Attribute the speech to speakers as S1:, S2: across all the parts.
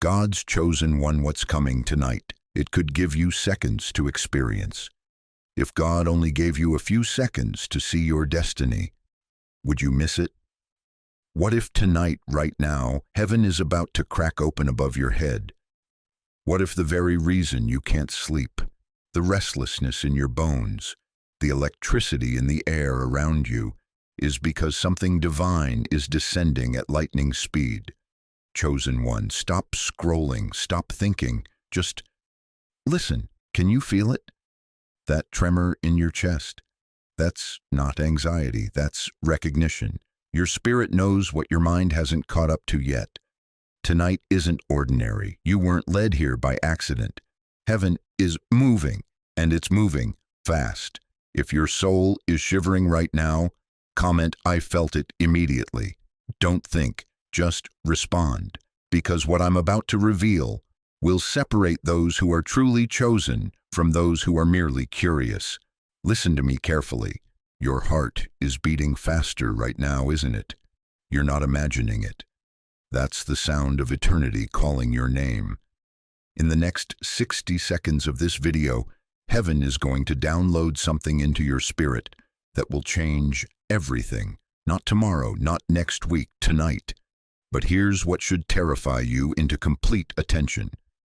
S1: God's chosen one, what's coming tonight. It could give you seconds to experience. If God only gave you a few seconds to see your destiny, would you miss it? What if tonight, right now, heaven is about to crack open above your head? What if the very reason you can't sleep, the restlessness in your bones, the electricity in the air around you, is because something divine is descending at lightning speed? Chosen one, stop scrolling, stop thinking, just listen. Can you feel it? That tremor in your chest? That's not anxiety, that's recognition. Your spirit knows what your mind hasn't caught up to yet. Tonight isn't ordinary. You weren't led here by accident. Heaven is moving, and it's moving fast. If your soul is shivering right now, comment, "I felt it," immediately. Don't think, just respond, because what I'm about to reveal will separate those who are truly chosen from those who are merely curious. Listen to me carefully. Your heart is beating faster right now, isn't it? You're not imagining it. That's the sound of eternity calling your name. In the next 60 seconds of this video, heaven is going to download something into your spirit that will change everything. Not tomorrow, not next week, tonight. But here's what should terrify you into complete attention.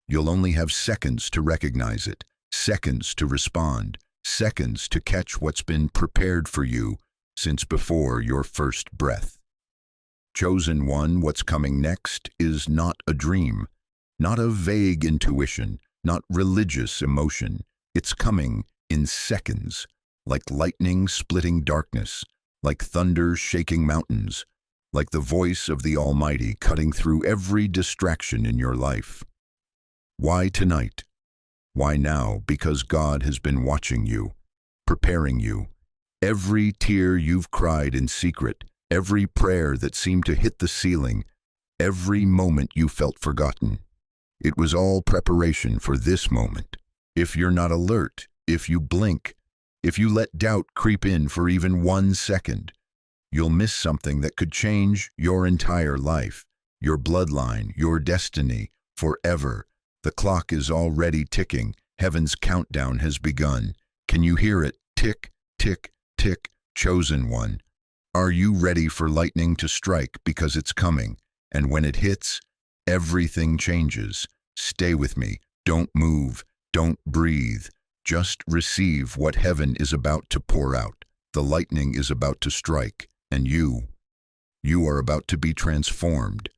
S1: You'll only have seconds to recognize it, seconds to respond, seconds to catch what's been prepared for you since before your first breath. Chosen one, what's coming next is not a dream, not a vague intuition, not religious emotion. It's coming in seconds, like lightning splitting darkness, like thunder shaking mountains, like the voice of the Almighty cutting through every distraction in your life. Why tonight? Why now? Because God has been watching you, preparing you. Every tear you've cried in secret, every prayer that seemed to hit the ceiling, every moment you felt forgotten. It was all preparation for this moment. If you're not alert, if you blink, if you let doubt creep in for even 1 second, you'll miss something that could change your entire life, your bloodline, your destiny, forever. The clock is already ticking. Heaven's countdown has begun. Can you hear it? Tick, tick, tick. Chosen one. Are you ready for lightning to strike? Because it's coming. And when it hits, everything changes. Stay with me. Don't move. Don't breathe. Just receive what heaven is about to pour out. The lightning is about to strike, and you are about to be transformed.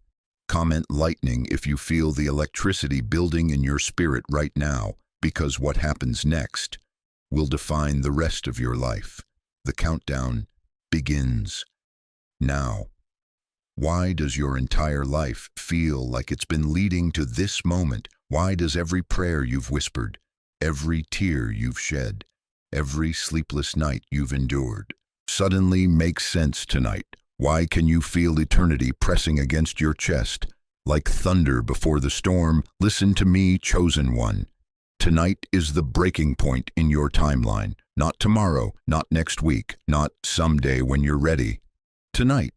S1: Comment lightning if you feel the electricity building in your spirit right now, because what happens next will define the rest of your life. The countdown begins now. Why does your entire life feel like it's been leading to this moment? Why does every prayer you've whispered, every tear you've shed, every sleepless night you've endured suddenly make sense tonight? Why can you feel eternity pressing against your chest like thunder before the storm? Listen to me, chosen one. Tonight is the breaking point in your timeline. Not tomorrow, not next week, not someday when you're ready. Tonight.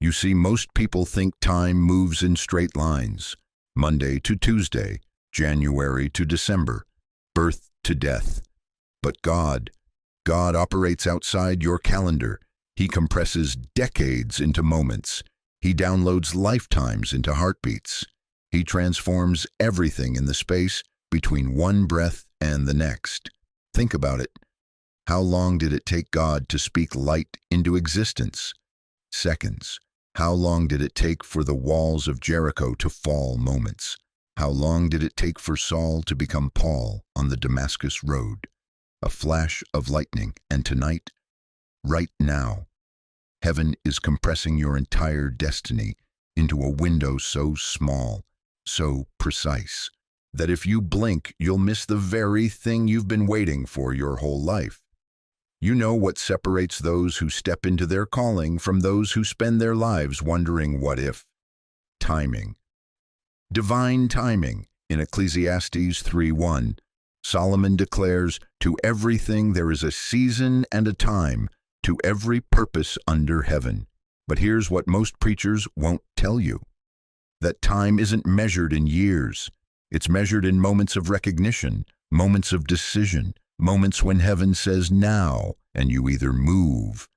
S1: You see, most people think time moves in straight lines. Monday to Tuesday, January to December, birth to death. But God operates outside your calendar. He compresses decades into moments. He downloads lifetimes into heartbeats. He transforms everything in the space between one breath and the next. Think about it. How long did it take God to speak light into existence? Seconds. How long did it take for the walls of Jericho to fall? Moments. How long did it take for Saul to become Paul on the Damascus road? A flash of lightning. And tonight, right now, heaven is compressing your entire destiny into a window so small, so precise, that if you blink, you'll miss the very thing you've been waiting for your whole life. You know what separates those who step into their calling from those who spend their lives wondering what if? Timing. Divine timing. In Ecclesiastes 3:1, Solomon declares, "To everything there is a season and a time, to every purpose under heaven." But here's what most preachers won't tell you. that time isn't measured in years. It's measured in moments of recognition, moments of decision, moments when heaven says now, and you either move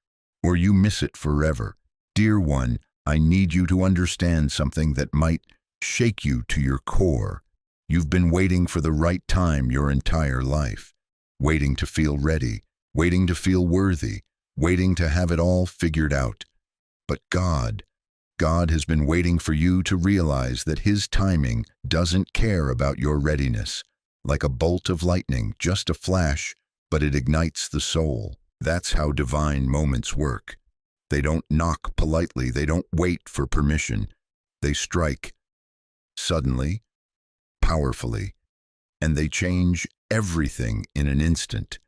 S1: or you miss it forever. Dear one, I need you to understand something that might shake you to your core. You've been waiting for the right time your entire life, waiting to feel ready, waiting to feel worthy, waiting to have it all figured out. But God has been waiting for you to realize that His timing doesn't care about your readiness. Like a bolt of lightning, just a flash, but it ignites the soul. That's how divine moments work. They don't knock politely, they don't wait for permission. They strike suddenly, powerfully, and they change everything in an instant.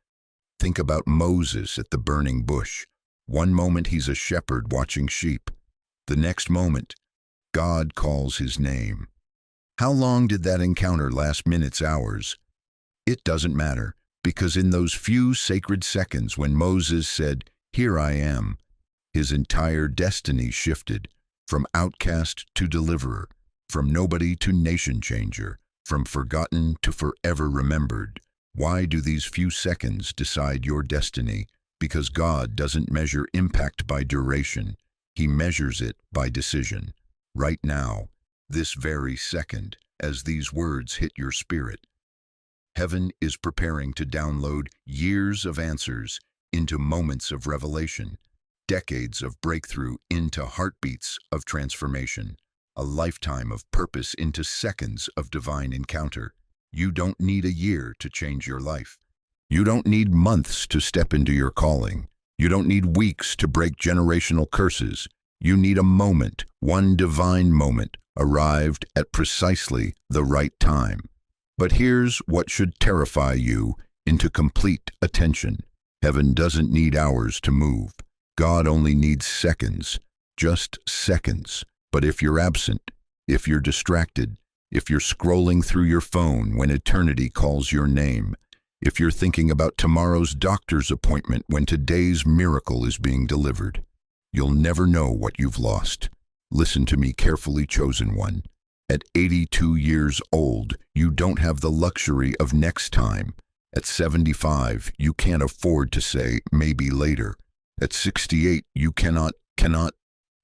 S1: Think about Moses at the burning bush. One moment he's a shepherd watching sheep. The next moment, God calls his name. How long did that encounter last? Minutes, hours? It doesn't matter, because in those few sacred seconds when Moses said, "Here I am," his entire destiny shifted, from outcast to deliverer, from nobody to nation changer, from forgotten to forever remembered. Why do these few seconds decide your destiny? Because God doesn't measure impact by duration. He measures it by decision. Right now, this very second, as these words hit your spirit, heaven is preparing to download years of answers into moments of revelation, decades of breakthrough into heartbeats of transformation, a lifetime of purpose into seconds of divine encounter. You don't need a year to change your life. You don't need months to step into your calling. You don't need weeks to break generational curses. You need a moment, one divine moment, arrived at precisely the right time. But here's what should terrify you into complete attention. Heaven doesn't need hours to move. God only needs seconds, just seconds. But if you're absent, if you're distracted, if you're scrolling through your phone when eternity calls your name, if you're thinking about tomorrow's doctor's appointment when today's miracle is being delivered, you'll never know what you've lost. Listen to me carefully, chosen one. At 82 years old, you don't have the luxury of next time. At 75, you can't afford to say maybe later. At 68, you cannot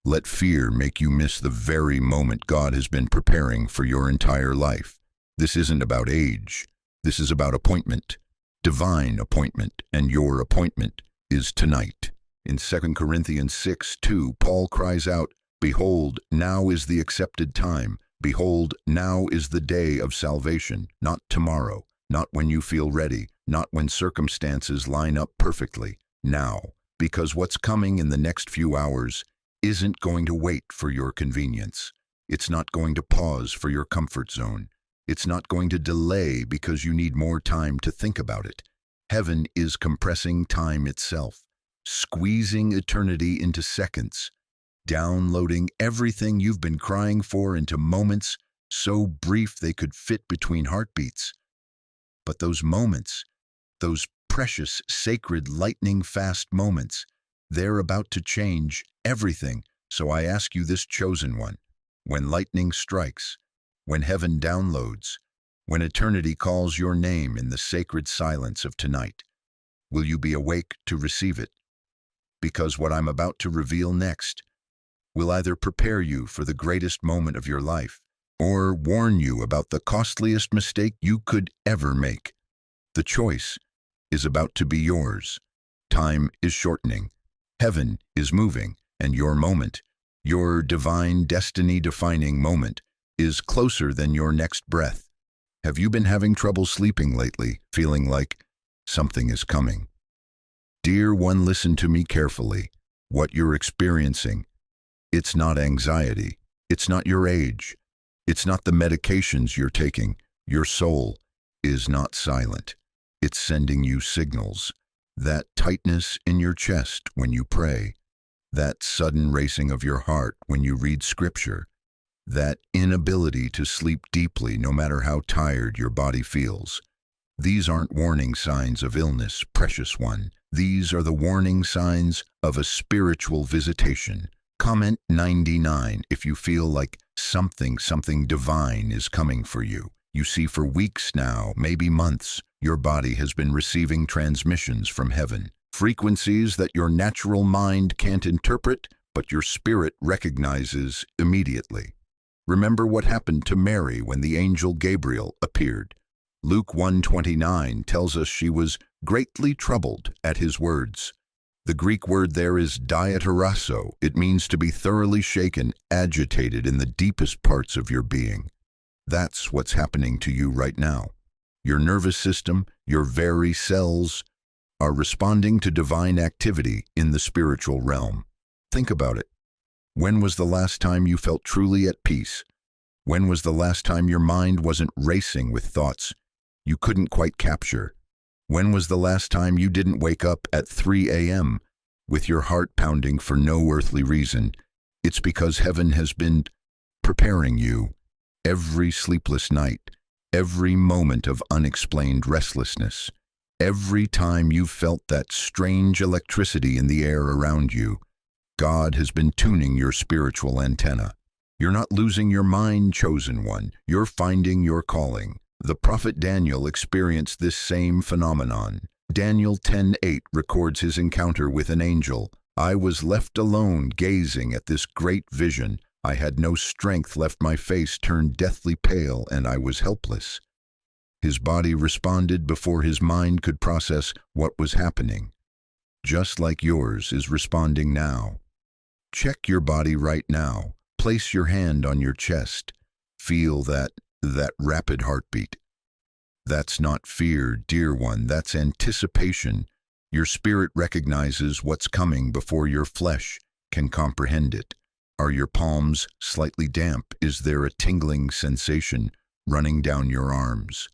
S1: let fear make you miss the very moment God has been preparing for your entire life. This isn't about age. This is about appointment. Divine appointment, and your appointment is tonight. In 2 Corinthians 6:2, Paul cries out, "Behold, now is the accepted time. Behold, now is the day of salvation, not tomorrow, not when you feel ready, not when circumstances line up perfectly. Now, because what's coming in the next few hours isn't going to wait for your convenience. It's not going to pause for your comfort zone. It's not going to delay because you need more time to think about it. Heaven is compressing time itself, squeezing eternity into seconds, downloading everything you've been crying for into moments so brief they could fit between heartbeats. But those moments, those precious, sacred, lightning-fast moments, they're about to change everything. So I ask you this, chosen one, when lightning strikes, when heaven downloads, when eternity calls your name in the sacred silence of tonight, will you be awake to receive it? Because what I'm about to reveal next will either prepare you for the greatest moment of your life or warn you about the costliest mistake you could ever make. The choice is about to be yours. Time is shortening. Heaven is moving, and your moment, your divine destiny-defining moment, is closer than your next breath. Have you been having trouble sleeping lately, feeling like something is coming? Dear one, listen to me carefully. What you're experiencing, it's not anxiety. It's not your age. It's not the medications you're taking. Your soul is not silent. It's sending you signals. That tightness in your chest when you pray, that sudden racing of your heart when you read scripture, that inability to sleep deeply no matter how tired your body feels. These aren't warning signs of illness, precious one. These are the warning signs of a spiritual visitation. Comment 99 if you feel like Something divine is coming for you. You see, for weeks now, maybe months, your body has been receiving transmissions from heaven. Frequencies that your natural mind can't interpret, but your spirit recognizes immediately. Remember what happened to Mary when the angel Gabriel appeared. Luke 1:29 tells us she was greatly troubled at his words. The Greek word there is diatarasso. It means to be thoroughly shaken, agitated in the deepest parts of your being. That's what's happening to you right now. Your nervous system, your very cells, are responding to divine activity in the spiritual realm. Think about it. When was the last time you felt truly at peace? When was the last time your mind wasn't racing with thoughts you couldn't quite capture? When was the last time you didn't wake up at 3 a.m. with your heart pounding for no earthly reason? It's because heaven has been preparing you. Every sleepless night, every moment of unexplained restlessness, every time you've felt that strange electricity in the air around you, God has been tuning your spiritual antenna. You're not losing your mind, chosen one. You're finding your calling. The prophet Daniel experienced this same phenomenon. Daniel 10:8 records his encounter with an angel. I was left alone gazing at this great vision. I had no strength left, my face turned deathly pale, and I was helpless. His body responded before his mind could process what was happening, just like yours is responding now. Check your body right now. Place your hand on your chest. Feel that rapid heartbeat. That's not fear, dear one, that's anticipation. Your spirit recognizes what's coming before your flesh can comprehend it. Are your palms slightly damp? Is there a tingling sensation running down your arms?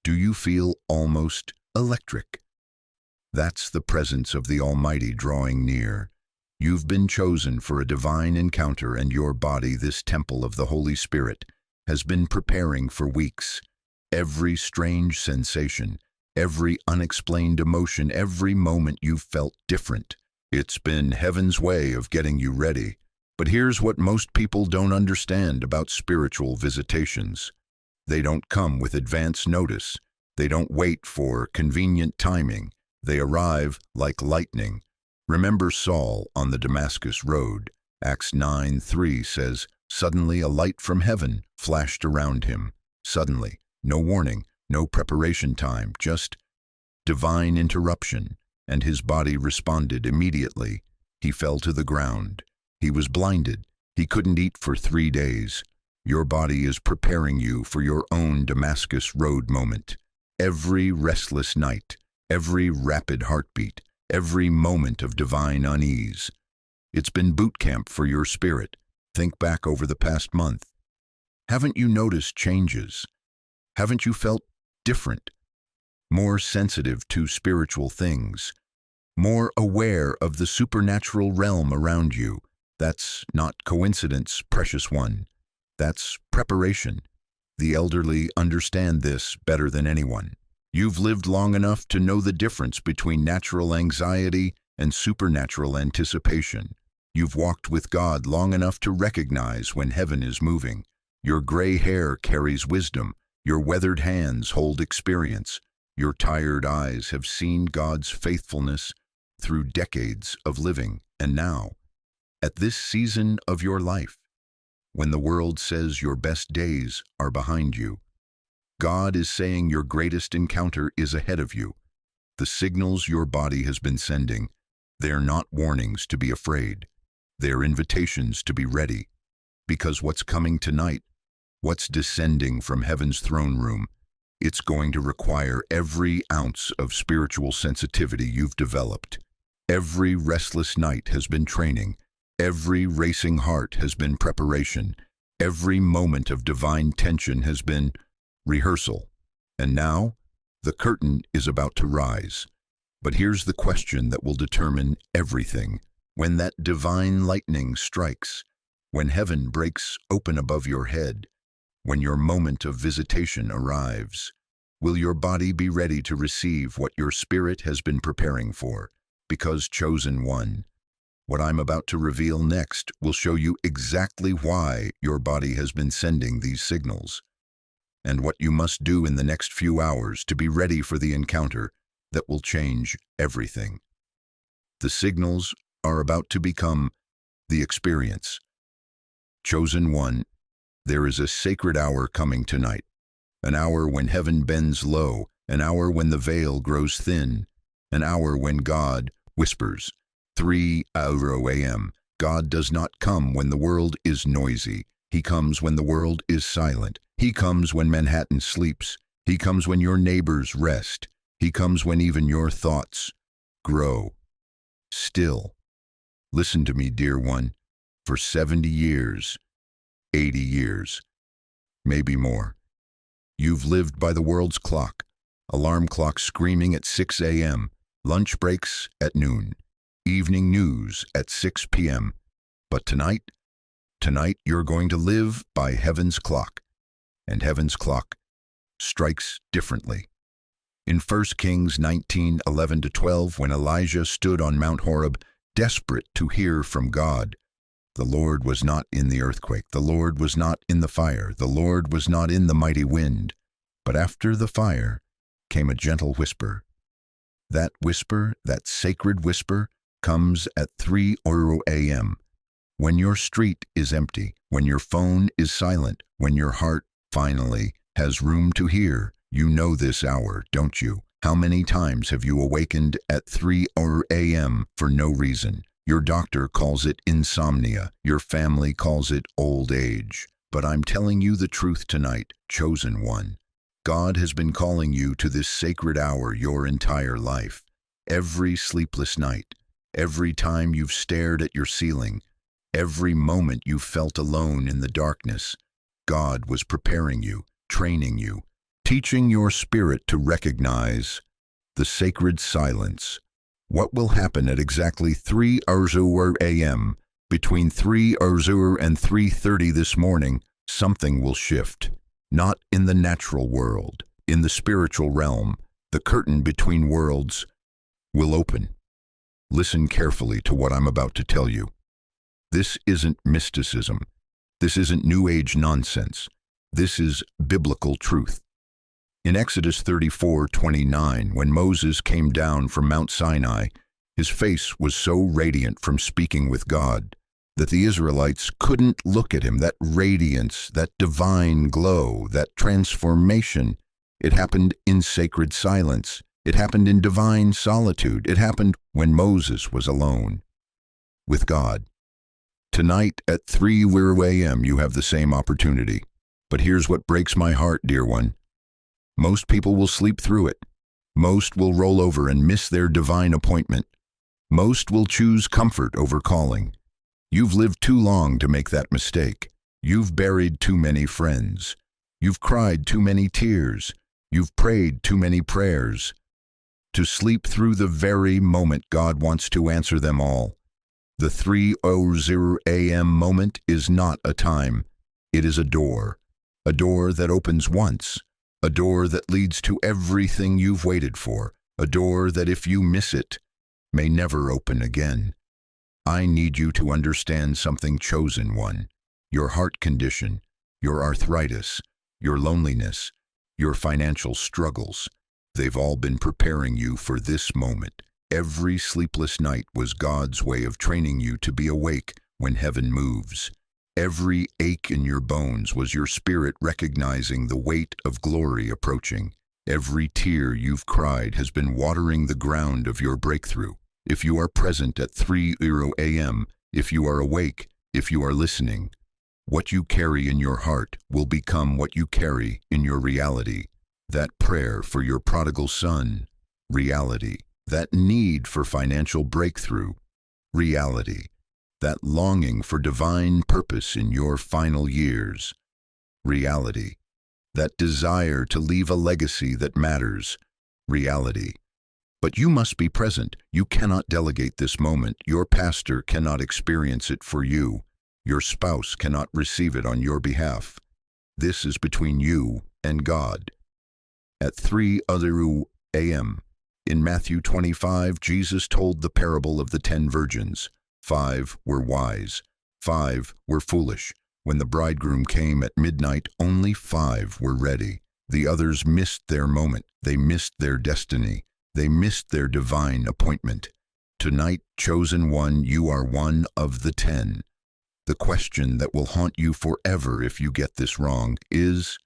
S1: Do you feel almost electric? That's the presence of the Almighty drawing near. You've been chosen for a divine encounter, and your body, this temple of the Holy Spirit, has been preparing for weeks. Every strange sensation, every unexplained emotion, every moment you've felt different. It's been heaven's way of getting you ready. But here's what most people don't understand about spiritual visitations. They don't come with advance notice. They don't wait for convenient timing. They arrive like lightning. Remember Saul on the Damascus road. Acts 9:3 says, suddenly a light from heaven flashed around him. Suddenly, no warning, no preparation time, just divine interruption, and his body responded immediately. He fell to the ground. He was blinded. He couldn't eat for 3 days. Your body is preparing you for your own Damascus road moment. Every restless night, every rapid heartbeat, every moment of divine unease. It's been boot camp for your spirit. Think back over the past month. Haven't you noticed changes? Haven't you felt different? More sensitive to spiritual things? More aware of the supernatural realm around you? That's not coincidence, precious one. That's preparation. The elderly understand this better than anyone. You've lived long enough to know the difference between natural anxiety and supernatural anticipation. You've walked with God long enough to recognize when heaven is moving. Your gray hair carries wisdom. Your weathered hands hold experience. Your tired eyes have seen God's faithfulness through decades of living. And now, at this season of your life, when the world says your best days are behind you, God is saying your greatest encounter is ahead of you. The signals your body has been sending, they're not warnings to be afraid. They're invitations to be ready. Because what's coming tonight, what's descending from heaven's throne room, it's going to require every ounce of spiritual sensitivity you've developed. Every restless night has been training. Every racing heart has been preparation. Every moment of divine tension has been rehearsal. And now, the curtain is about to rise. But here's the question that will determine everything. When that divine lightning strikes, when heaven breaks open above your head, when your moment of visitation arrives, will your body be ready to receive what your spirit has been preparing for? Because, chosen one, What I'm about to reveal next will show you exactly why your body has been sending these signals, and what you must do in the next few hours to be ready for the encounter that will change everything. The signals are about to become the experience. Chosen one, there is a sacred hour coming tonight, an hour when heaven bends low, an hour when the veil grows thin, an hour when God whispers. 3 a.m. God does not come when the world is noisy. He comes when the world is silent. He comes when Manhattan sleeps. He comes when your neighbors rest. He comes when even your thoughts grow still. Listen to me, dear one. For 70 years, 80 years, maybe more, you've lived by the world's clock, alarm clock screaming at 6 a.m., lunch breaks at noon, evening news at 6 p.m. But tonight you're going to live by heaven's clock, and heaven's clock strikes differently. In 1 Kings 19:11-12, when Elijah stood on Mount Horeb, desperate to hear from God, the Lord was not in the earthquake, the Lord was not in the fire, the Lord was not in the mighty wind, but after the fire came a gentle whisper. That whisper, that sacred whisper, comes at 3 a.m. When your street is empty, when your phone is silent, when your heart finally has room to hear. You know this hour, don't you? How many times have you awakened at 3 a.m. for no reason? Your doctor calls it insomnia. Your family calls it old age. But I'm telling you the truth tonight, chosen one. God has been calling you to this sacred hour your entire life. Every sleepless night, every time you've stared at your ceiling, every moment you felt alone in the darkness, God was preparing you, training you, teaching your spirit to recognize the sacred silence. What will happen at exactly 3 a.m. Between 3 and 3:30 this morning, something will shift. Not in the natural world, in the spiritual realm. The curtain between worlds will open. Listen carefully to what I'm about to tell you. This isn't mysticism. This isn't New Age nonsense. This is biblical truth. In Exodus 34:29, when Moses came down from Mount Sinai, his face was so radiant from speaking with God that the Israelites couldn't look at him. That radiance, that divine glow, that transformation, it happened in sacred silence. It happened in divine solitude. It happened when Moses was alone with God. Tonight at 3 a.m. you have the same opportunity. But here's what breaks my heart, dear one. Most people will sleep through it. Most will roll over and miss their divine appointment. Most will choose comfort over calling. You've lived too long to make that mistake. You've buried too many friends. You've cried too many tears. You've prayed too many prayers to sleep through the very moment God wants to answer them all. The 3 a.m. moment is not a time. It is a door that opens once, a door that leads to everything you've waited for, a door that if you miss it, may never open again. I need you to understand something, chosen one. Your heart condition, your arthritis, your loneliness, your financial struggles, they've all been preparing you for this moment. Every sleepless night was God's way of training you to be awake when heaven moves. Every ache in your bones was your spirit recognizing the weight of glory approaching. Every tear you've cried has been watering the ground of your breakthrough. If you are present at 3 a.m., if you are awake, if you are listening, what you carry in your heart will become what you carry in your reality. That prayer for your prodigal son, reality. That need for financial breakthrough, reality. That longing for divine purpose in your final years, reality. That desire to leave a legacy that matters, reality. But you must be present. You cannot delegate this moment. Your pastor cannot experience it for you. Your spouse cannot receive it on your behalf. This is between you and God. At 3 a.m., in Matthew 25, Jesus told the parable of the 10 virgins. 5 were wise. 5 were foolish. When the bridegroom came at midnight, only 5 were ready. The others missed their moment. They missed their destiny. They missed their divine appointment. Tonight, chosen one, you are one of the 10. The question that will haunt you forever if you get this wrong is,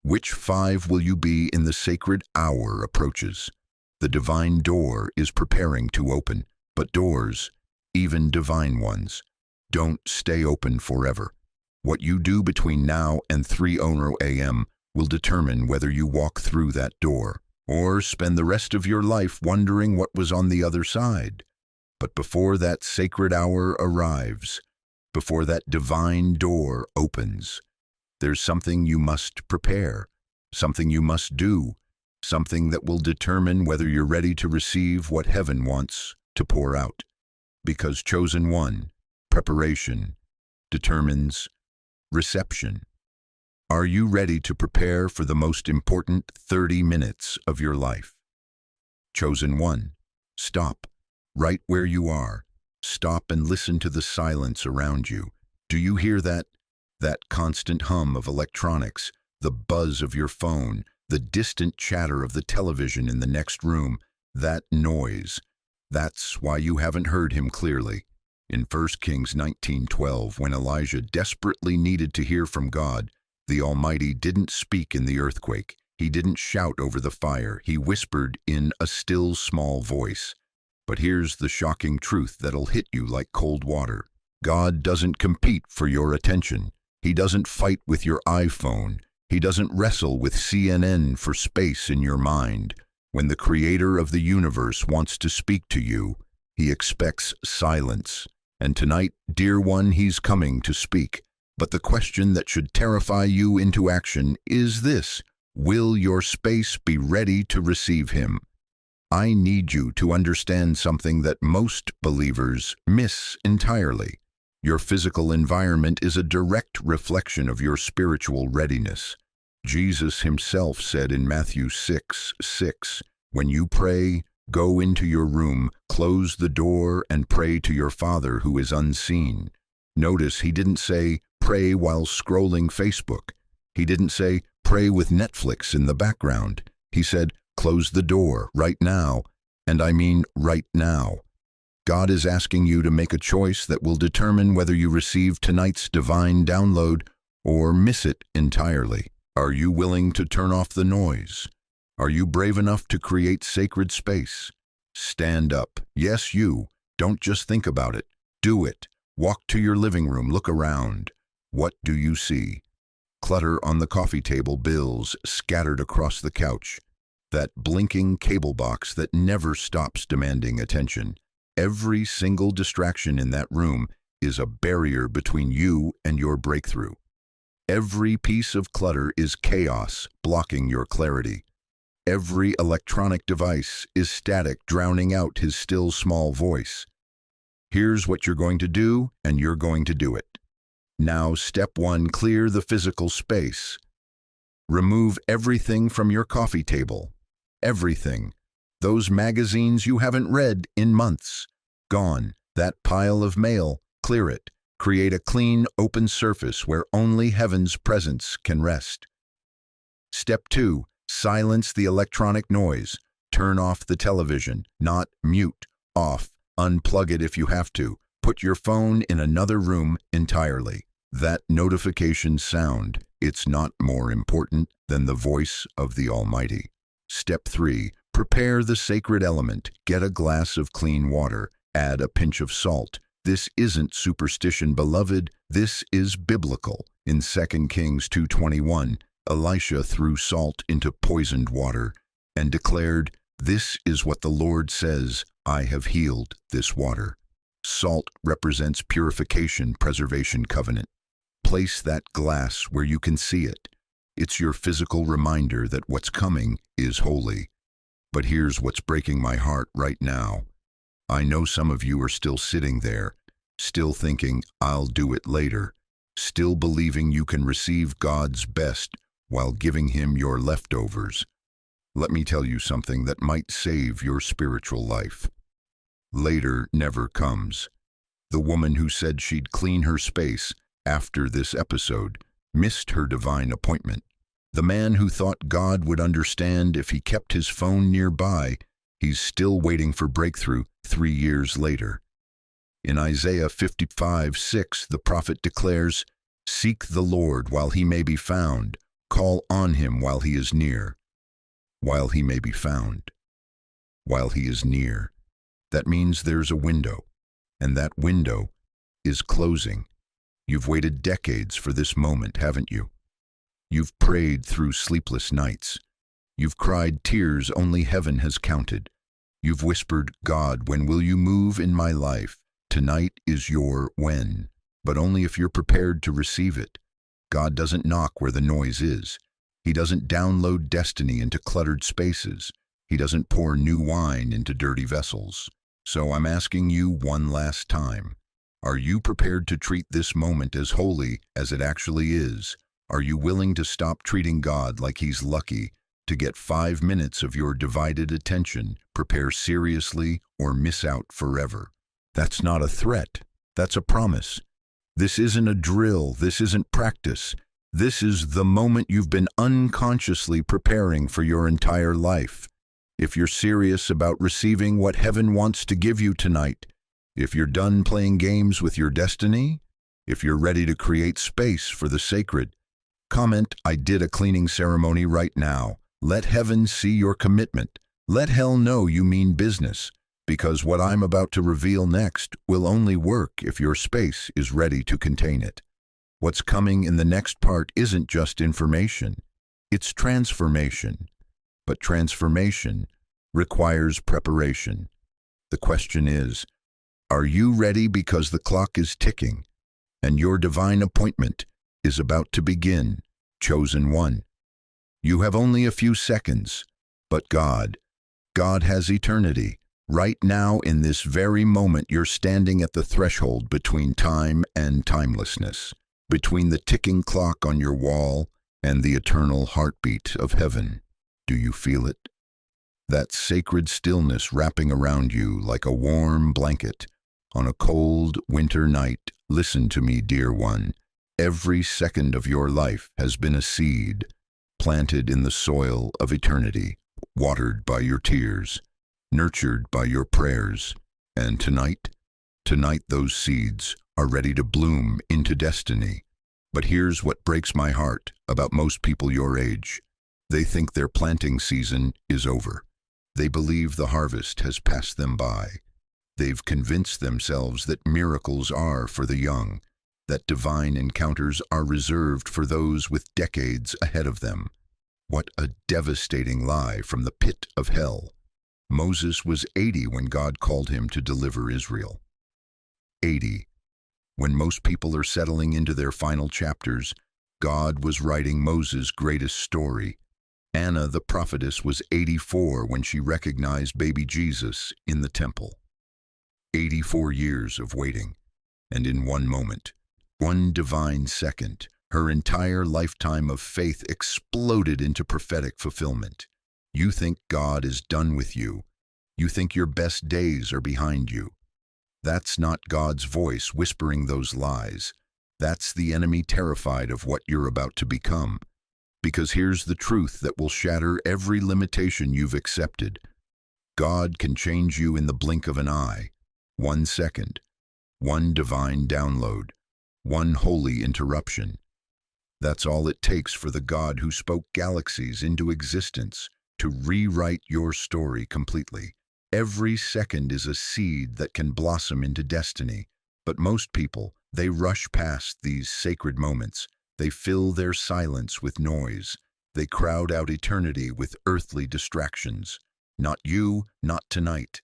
S1: which 5 will you be in the sacred hour approaches? The divine door is preparing to open, but doors, even divine ones, don't stay open forever. What you do between now and 3:00 a.m. will determine whether you walk through that door or spend the rest of your life wondering what was on the other side. But before that sacred hour arrives, before that divine door opens, there's something you must prepare, something you must do, something that will determine whether you're ready to receive what heaven wants to pour out. Because chosen one, preparation, determines reception. Are you ready to prepare for the most important 30 minutes of your life? Chosen one, stop, right where you are. Stop and listen to the silence around you. Do you hear that constant hum of electronics, the buzz of your phone, the distant chatter of the television in the next room, that noise? That's why you haven't heard him clearly. In 1 Kings 19:12, when Elijah desperately needed to hear from God, the Almighty didn't speak in the earthquake. He didn't shout over the fire. He whispered in a still small voice. But here's the shocking truth that'll hit you like cold water. God doesn't compete for your attention. He doesn't fight with your iPhone. He doesn't wrestle with CNN for space in your mind. When the Creator of the universe wants to speak to you, He expects silence. And tonight, dear one, He's coming to speak. But the question that should terrify you into action is this: will your space be ready to receive Him? I need you to understand something that most believers miss entirely. Your physical environment is a direct reflection of your spiritual readiness. Jesus Himself said in Matthew 6:6, "When you pray, go into your room, close the door, and pray to your Father who is unseen." Notice He didn't say, pray while scrolling Facebook. He didn't say, pray with Netflix in the background. He said, close the door right now, and I mean right now. God is asking you to make a choice that will determine whether you receive tonight's divine download or miss it entirely. Are you willing to turn off the noise? Are you brave enough to create sacred space? Stand up. Yes, you. Don't just think about it. Do it. Walk to your living room. Look around. What do you see? Clutter on the coffee table, bills scattered across the couch. That blinking cable box that never stops demanding attention. Every single distraction in that room is a barrier between you and your breakthrough. Every piece of clutter is chaos blocking your clarity. Every electronic device is static, drowning out His still small voice. Here's what you're going to do, and you're going to do it. Now, step 1, clear the physical space. Remove everything from your coffee table. Everything. Those magazines you haven't read in months. Gone. That pile of mail. Clear it. Create a clean, open surface where only heaven's presence can rest. Step 2. Silence the electronic noise. Turn off the television. Not mute. Off. Unplug it if you have to. Put your phone in another room entirely. That notification sound, it's not more important than the voice of the Almighty. Step 3. Prepare the sacred element. Get a glass of clean water. Add a pinch of salt. This isn't superstition, beloved. This is biblical. In 2 Kings 2:21, Elisha threw salt into poisoned water and declared, "This is what the Lord says, I have healed this water." Salt represents purification, preservation, covenant. Place that glass where you can see it. It's your physical reminder that what's coming is holy. But here's what's breaking my heart right now. I know some of you are still sitting there, still thinking, I'll do it later, still believing you can receive God's best while giving Him your leftovers. Let me tell you something that might save your spiritual life. Later never comes. The woman who said she'd clean her space after this episode missed her divine appointment. The man who thought God would understand if he kept his phone nearby, he's still waiting for breakthrough 3 years later. In Isaiah 55:6, the prophet declares, "Seek the Lord while he may be found. Call on him while he is near." While he may be found. While he is near. That means there's a window, and that window is closing. You've waited decades for this moment, haven't you? You've prayed through sleepless nights. You've cried tears only heaven has counted. You've whispered, "God, when will you move in my life?" Tonight is your when, but only if you're prepared to receive it. God doesn't knock where the noise is. He doesn't download destiny into cluttered spaces. He doesn't pour new wine into dirty vessels. So I'm asking you one last time. Are you prepared to treat this moment as holy as it actually is? Are you willing to stop treating God like he's lucky to get 5 minutes of your divided attention, prepare seriously, or miss out forever? That's not a threat. That's a promise. This isn't a drill. This isn't practice. This is the moment you've been unconsciously preparing for your entire life. If you're serious about receiving what heaven wants to give you tonight, if you're done playing games with your destiny, if you're ready to create space for the sacred, comment, "I did a cleaning ceremony right now." Let heaven see your commitment. Let hell know you mean business, because what I'm about to reveal next will only work if your space is ready to contain it. What's coming in the next part isn't just information, it's transformation. But transformation requires preparation. The question is, are you ready because the clock is ticking and your divine appointment is about to begin, chosen one? You have only a few seconds, but God has eternity. Right now, in this very moment, you're standing at the threshold between time and timelessness, between the ticking clock on your wall and the eternal heartbeat of heaven. Do you feel it? That sacred stillness wrapping around you like a warm blanket on a cold winter night. Listen to me, dear one. Every second of your life has been a seed planted in the soil of eternity, watered by your tears, nurtured by your prayers. And tonight those seeds are ready to bloom into destiny. But here's what breaks my heart about most people your age. They think their planting season is over. They believe the harvest has passed them by. They've convinced themselves that miracles are for the young, that divine encounters are reserved for those with decades ahead of them. What a devastating lie from the pit of hell. Moses was 80 when God called him to deliver Israel. 80. When most people are settling into their final chapters, God was writing Moses' greatest story. Anna the prophetess was 84 when she recognized baby Jesus in the temple. 84 years of waiting, and in one moment, one divine second, her entire lifetime of faith exploded into prophetic fulfillment. You think God is done with you. You think your best days are behind you. That's not God's voice whispering those lies. That's the enemy terrified of what you're about to become. Because here's the truth that will shatter every limitation you've accepted. God can change you in the blink of an eye. 1 second. One divine download. One holy interruption. That's all it takes for the God who spoke galaxies into existence to rewrite your story completely. Every second is a seed that can blossom into destiny. But most people, they rush past these sacred moments. They fill their silence with noise. They crowd out eternity with earthly distractions. Not you, not tonight.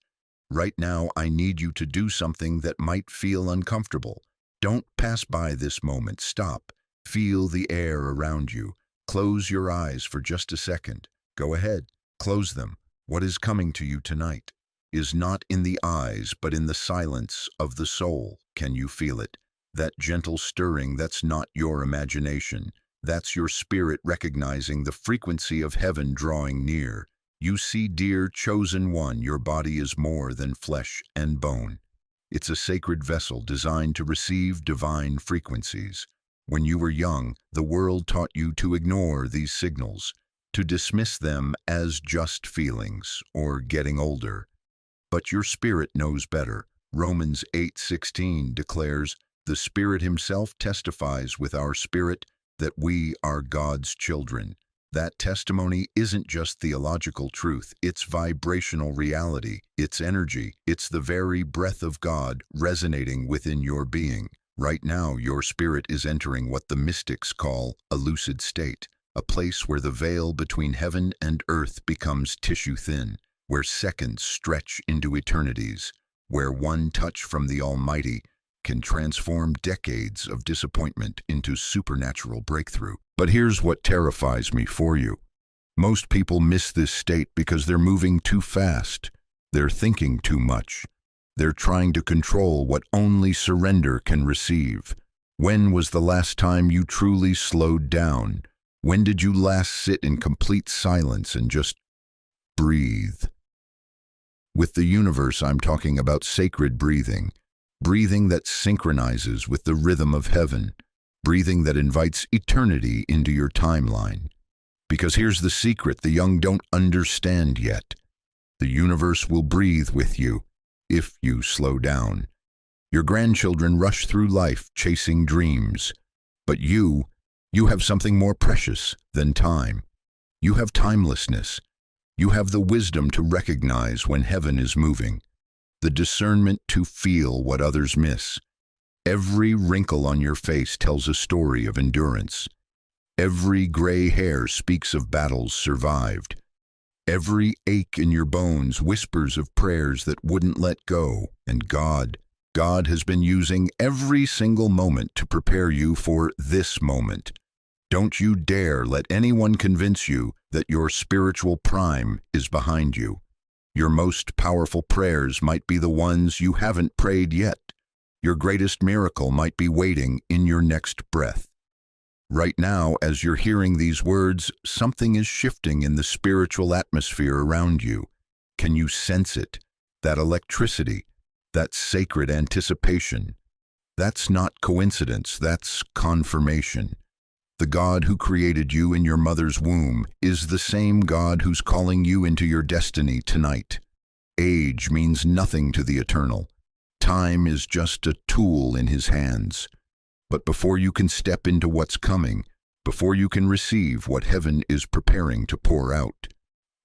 S1: Right now, I need you to do something that might feel uncomfortable. Don't pass by this moment. Stop. Feel the air around you. Close your eyes for just a second. Go ahead. Close them. What is coming to you tonight is not in the eyes, but in the silence of the soul. Can you feel it? That gentle stirring, that's not your imagination. That's your spirit recognizing the frequency of heaven drawing near. You see, dear chosen one, your body is more than flesh and bone. It's a sacred vessel designed to receive divine frequencies. When you were young, the world taught you to ignore these signals, to dismiss them as just feelings or getting older. But your spirit knows better. Romans 8:16 declares, "The Spirit Himself testifies with our spirit that we are God's children." That testimony isn't just theological truth, it's vibrational reality, it's energy, it's the very breath of God resonating within your being. Right now, your spirit is entering what the mystics call a lucid state, a place where the veil between heaven and earth becomes tissue thin, where seconds stretch into eternities, where one touch from the Almighty can transform decades of disappointment into supernatural breakthrough. But here's what terrifies me for you. Most people miss this state because they're moving too fast. They're thinking too much. They're trying to control what only surrender can receive. When was the last time you truly slowed down? When did you last sit in complete silence and just breathe? With the universe, I'm talking about sacred breathing. Breathing that synchronizes with the rhythm of heaven. Breathing that invites eternity into your timeline. Because here's the secret the young don't understand yet. The universe will breathe with you if you slow down. Your grandchildren rush through life chasing dreams. But you have something more precious than time. You have timelessness. You have the wisdom to recognize when heaven is moving. The discernment to feel what others miss. Every wrinkle on your face tells a story of endurance. Every gray hair speaks of battles survived. Every ache in your bones whispers of prayers that wouldn't let go. And God has been using every single moment to prepare you for this moment. Don't you dare let anyone convince you that your spiritual prime is behind you. Your most powerful prayers might be the ones you haven't prayed yet. Your greatest miracle might be waiting in your next breath. Right now, as you're hearing these words, something is shifting in the spiritual atmosphere around you. Can you sense it? That electricity, that sacred anticipation. That's not coincidence, that's confirmation. The God who created you in your mother's womb is the same God who's calling you into your destiny tonight. Age means nothing to the eternal. Time is just a tool in His hands. But before you can step into what's coming, before you can receive what heaven is preparing to pour out,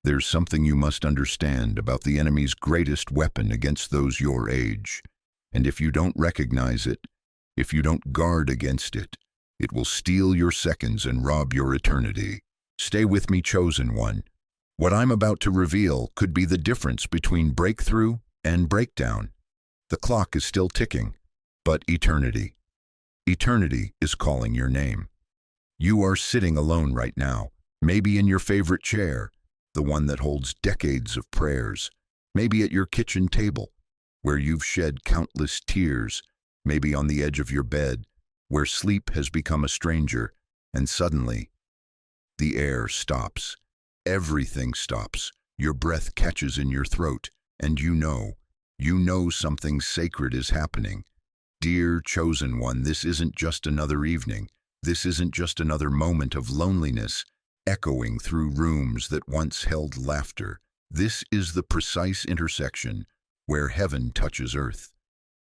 S1: there's something you must understand about the enemy's greatest weapon against those your age. And if you don't recognize it, if you don't guard against it, it will steal your seconds and rob your eternity. Stay with me, chosen one. What I'm about to reveal could be the difference between breakthrough and breakdown. The clock is still ticking, but eternity is calling your name. You are sitting alone right now, maybe in your favorite chair, the one that holds decades of prayers, maybe at your kitchen table, where you've shed countless tears, maybe on the edge of your bed, where sleep has become a stranger, and suddenly, the air stops. Everything stops. Your breath catches in your throat, and you know something sacred is happening. Dear chosen one, this isn't just another evening. This isn't just another moment of loneliness, echoing through rooms that once held laughter. This is the precise intersection where heaven touches earth,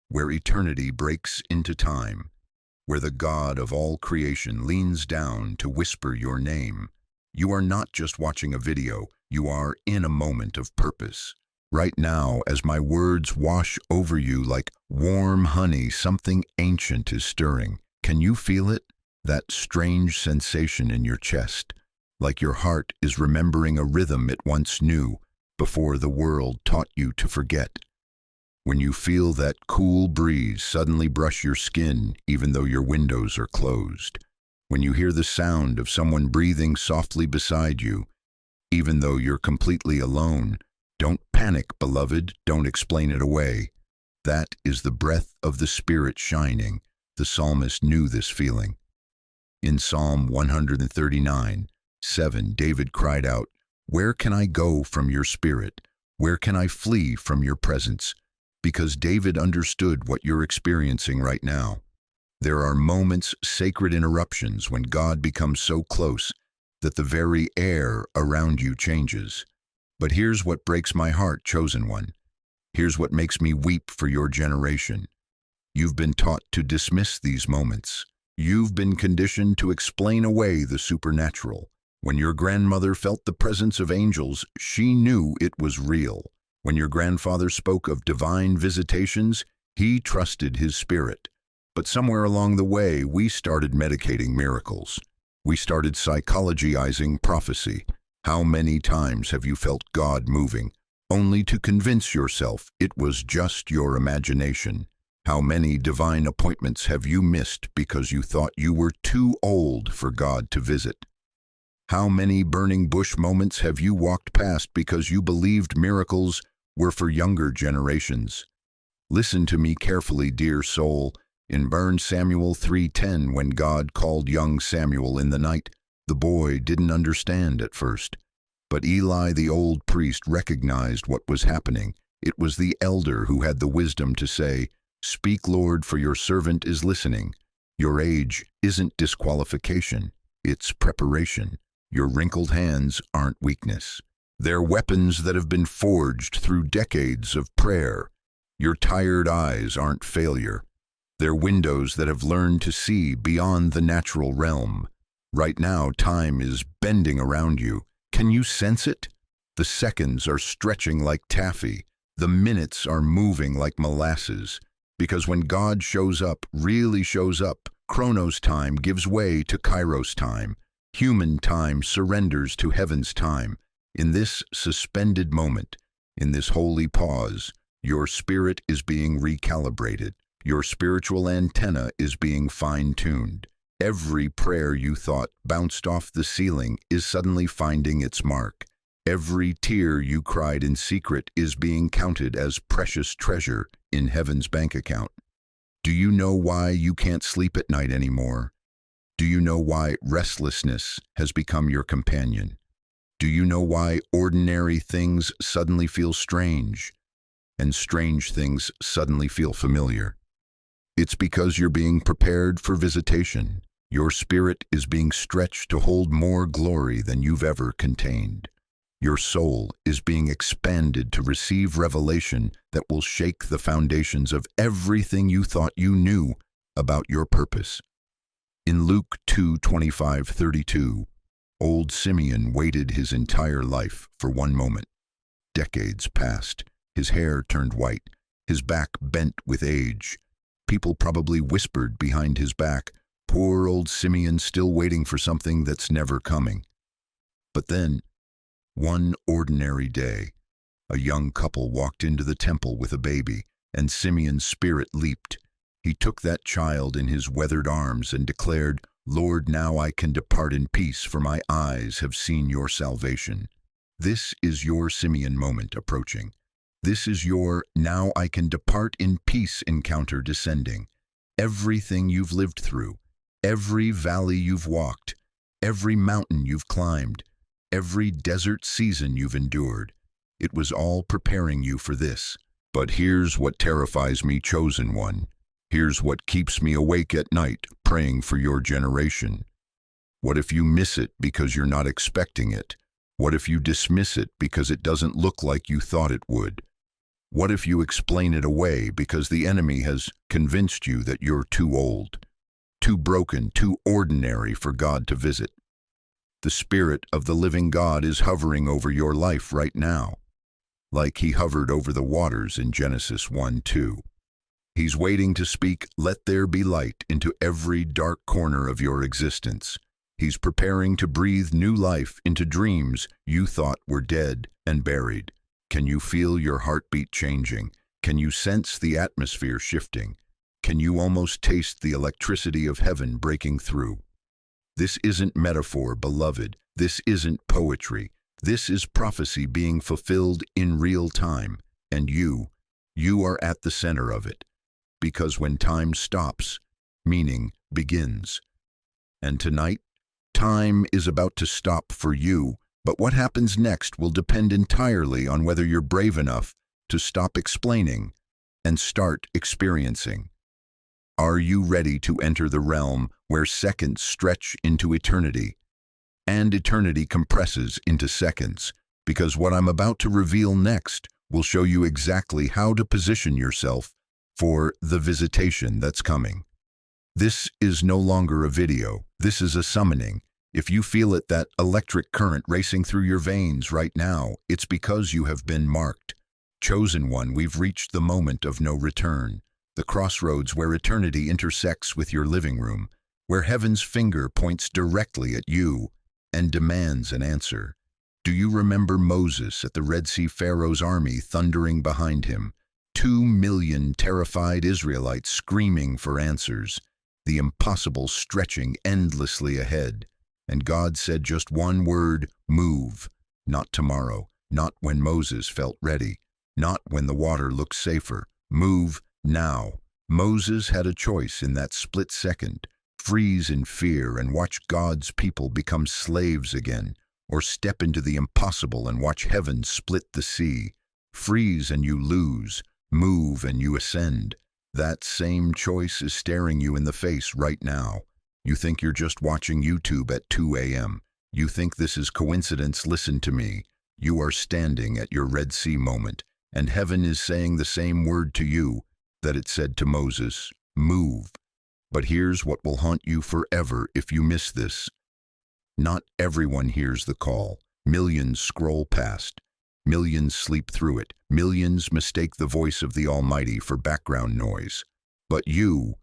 S1: where eternity breaks into time, where the God of all creation leans down to whisper your name. You are not just watching a video, you are in a moment of purpose. Right now, as my words wash over you like warm honey, something ancient is stirring. Can you feel it? That strange sensation in your chest, like your heart is remembering a rhythm it once knew before the world taught you to forget. When you feel that cool breeze suddenly brush your skin even though your windows are closed. When you hear the sound of someone breathing softly beside you, even though you're completely alone, don't panic, beloved, don't explain it away. That is the breath of the Spirit shining. The psalmist knew this feeling. In Psalm 139:7, David cried out, "Where can I go from your Spirit? Where can I flee from your presence? Because David understood what you're experiencing right now. There are moments, sacred interruptions, when God becomes so close that the very air around you changes. But here's what breaks my heart, chosen one. Here's what makes me weep for your generation. You've been taught to dismiss these moments. You've been conditioned to explain away the supernatural. When your grandmother felt the presence of angels, she knew it was real. When your grandfather spoke of divine visitations, he trusted his spirit. But somewhere along the way, we started medicating miracles. We started psychologizing prophecy. How many times have you felt God moving, only to convince yourself it was just your imagination? How many divine appointments have you missed because you thought you were too old for God to visit? How many burning bush moments have you walked past because you believed miracles were for younger generations? Listen to me carefully, dear soul. In 1 Samuel 3:10, when God called young Samuel in the night, the boy didn't understand at first. But Eli, the old priest, recognized what was happening. It was the elder who had the wisdom to say, "Speak, Lord, for your servant is listening." Your age isn't disqualification, it's preparation. Your wrinkled hands aren't weakness. They're weapons that have been forged through decades of prayer. Your tired eyes aren't failure. They're windows that have learned to see beyond the natural realm. Right now, time is bending around you. Can you sense it? The seconds are stretching like taffy. The minutes are moving like molasses. Because when God shows up, really shows up, Chronos time gives way to Kairos time. Human time surrenders to heaven's time. In this suspended moment, in this holy pause, your spirit is being recalibrated. Your spiritual antenna is being fine-tuned. Every prayer you thought bounced off the ceiling is suddenly finding its mark. Every tear you cried in secret is being counted as precious treasure in heaven's bank account. Do you know why you can't sleep at night anymore? Do you know why restlessness has become your companion? Do you know why ordinary things suddenly feel strange, and strange things suddenly feel familiar? It's because you're being prepared for visitation. Your spirit is being stretched to hold more glory than you've ever contained. Your soul is being expanded to receive revelation that will shake the foundations of everything you thought you knew about your purpose. In Luke 2:25-32, old Simeon waited his entire life for one moment. Decades passed. His hair turned white, his back bent with age. People probably whispered behind his back, "Poor old Simeon, still waiting for something that's never coming." But then, one ordinary day, a young couple walked into the temple with a baby, and Simeon's spirit leaped. He took that child in his weathered arms and declared, "Lord, now I can depart in peace, for my eyes have seen your salvation." This is your Simeon moment approaching. This is your "now I can depart in peace" encounter descending. Everything you've lived through, every valley you've walked, every mountain you've climbed, every desert season you've endured, it was all preparing you for this. But here's what terrifies me, chosen one. Here's what keeps me awake at night, praying for your generation. What if you miss it because you're not expecting it? What if you dismiss it because it doesn't look like you thought it would? What if you explain it away because the enemy has convinced you that you're too old, too broken, too ordinary for God to visit? The Spirit of the living God is hovering over your life right now, like he hovered over the waters in Genesis 1:2. He's waiting to speak, "Let there be light," into every dark corner of your existence. He's preparing to breathe new life into dreams you thought were dead and buried. Can you feel your heartbeat changing? Can you sense the atmosphere shifting? Can you almost taste the electricity of heaven breaking through? This isn't metaphor, beloved. This isn't poetry. This is prophecy being fulfilled in real time. And you are at the center of it. Because when time stops, meaning begins. And tonight, time is about to stop for you, but what happens next will depend entirely on whether you're brave enough to stop explaining, and start experiencing. Are you ready to enter the realm where seconds stretch into eternity and eternity compresses into seconds? Because what I'm about to reveal next will show you exactly how to position yourself for the visitation that's coming. This is no longer a video. This is a summoning. If you feel it, that electric current racing through your veins right now, it's because you have been marked. Chosen one, we've reached the moment of no return, the crossroads where eternity intersects with your living room, where heaven's finger points directly at you and demands an answer. Do you remember Moses at the Red Sea? Pharaoh's army thundering behind him, 2 million terrified Israelites screaming for answers, the impossible stretching endlessly ahead. And God said just one word: move. Not tomorrow, not when Moses felt ready, not when the water looked safer. Move now. Moses had a choice in that split second: freeze in fear and watch God's people become slaves again, or step into the impossible and watch heaven split the sea. Freeze and you lose, move and you ascend. That same choice is staring you in the face right now. You think you're just watching YouTube at 2 a.m. You think this is coincidence. Listen to me. You are standing at your Red Sea moment, and heaven is saying the same word to you that it said to Moses: move. But here's what will haunt you forever if you miss this. Not everyone hears the call. Millions scroll past. Millions sleep through it. Millions mistake the voice of the Almighty for background noise. But you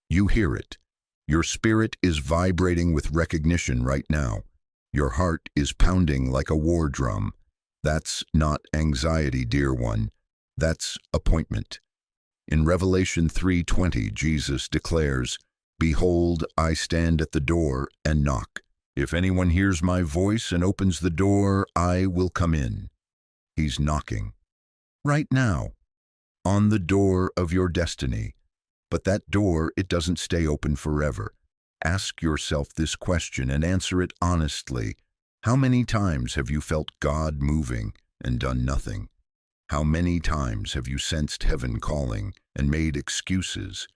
S1: hear it. Your spirit is vibrating with recognition right now. Your heart is pounding like a war drum. That's not anxiety, dear one. That's appointment. In Revelation 3:20, Jesus declares, "Behold, I stand at the door and knock. If anyone hears my voice and opens the door, I will come in." He's knocking. Right now. On the door of your destiny. But that door, it doesn't stay open forever. Ask yourself this question and answer it honestly. How many times have you felt God moving and done nothing? How many times have you sensed heaven calling and made excuses?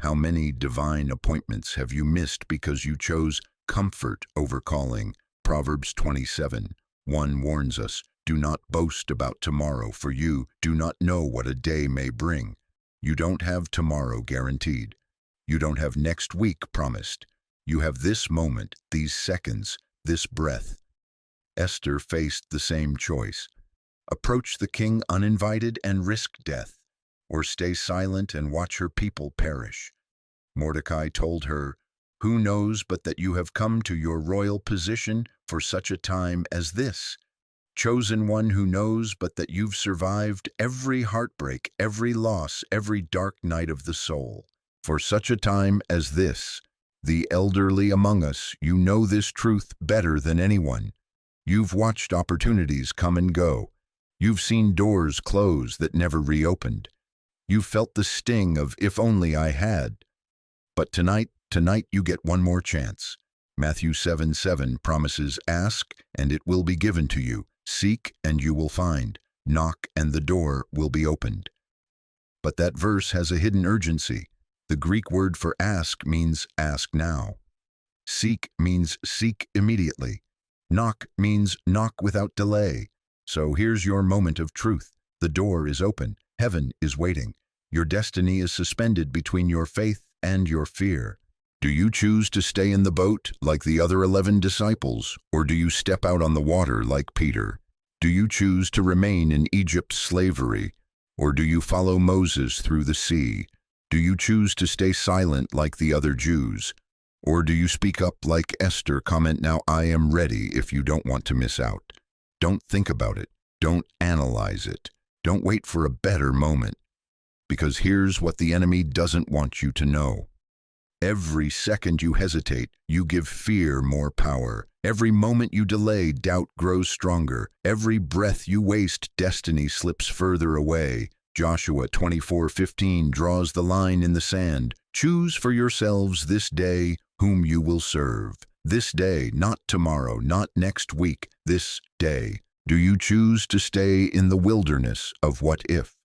S1: How many divine appointments have you missed because you chose comfort over calling? Proverbs 27:1 warns us, "Do not boast about tomorrow, for you do not know what a day may bring." You don't have tomorrow guaranteed. You don't have next week promised. You have this moment, these seconds, this breath. Esther faced the same choice. Approach the king uninvited and risk death, or stay silent and watch her people perish. Mordecai told her, "Who knows but that you have come to your royal position for such a time as this? Chosen one, who knows but that you've survived every heartbreak, every loss, every dark night of the soul. For such a time as this, the elderly among us, you know this truth better than anyone. You've watched opportunities come and go. You've seen doors close that never reopened. You've felt the sting of 'if only I had.' But tonight you get one more chance. Matthew 7:7 promises, 'Ask, and it will be given to you. Seek, and you will find. Knock, and the door will be opened.'" But that verse has a hidden urgency. The Greek word for ask means ask now. Seek means seek immediately. Knock means knock without delay. So here's your moment of truth. The door is open. Heaven is waiting. Your destiny is suspended between your faith and your fear. Do you choose to stay in the boat like the other 11 disciples, or do you step out on the water like Peter? Do you choose to remain in Egypt's slavery, or do you follow Moses through the sea? Do you choose to stay silent like the other Jews, or do you speak up like Esther? Comment now, "I am ready," if you don't want to miss out. Don't think about it. Don't analyze it. Don't wait for a better moment. Because here's what the enemy doesn't want you to know. Every second you hesitate, you give fear more power. Every moment you delay, doubt grows stronger. Every breath you waste, destiny slips further away. Joshua 24:15 draws the line in the sand. Choose for yourselves this day whom you will serve. This day, not tomorrow, not next week, this day. Do you choose to stay in the wilderness of what if?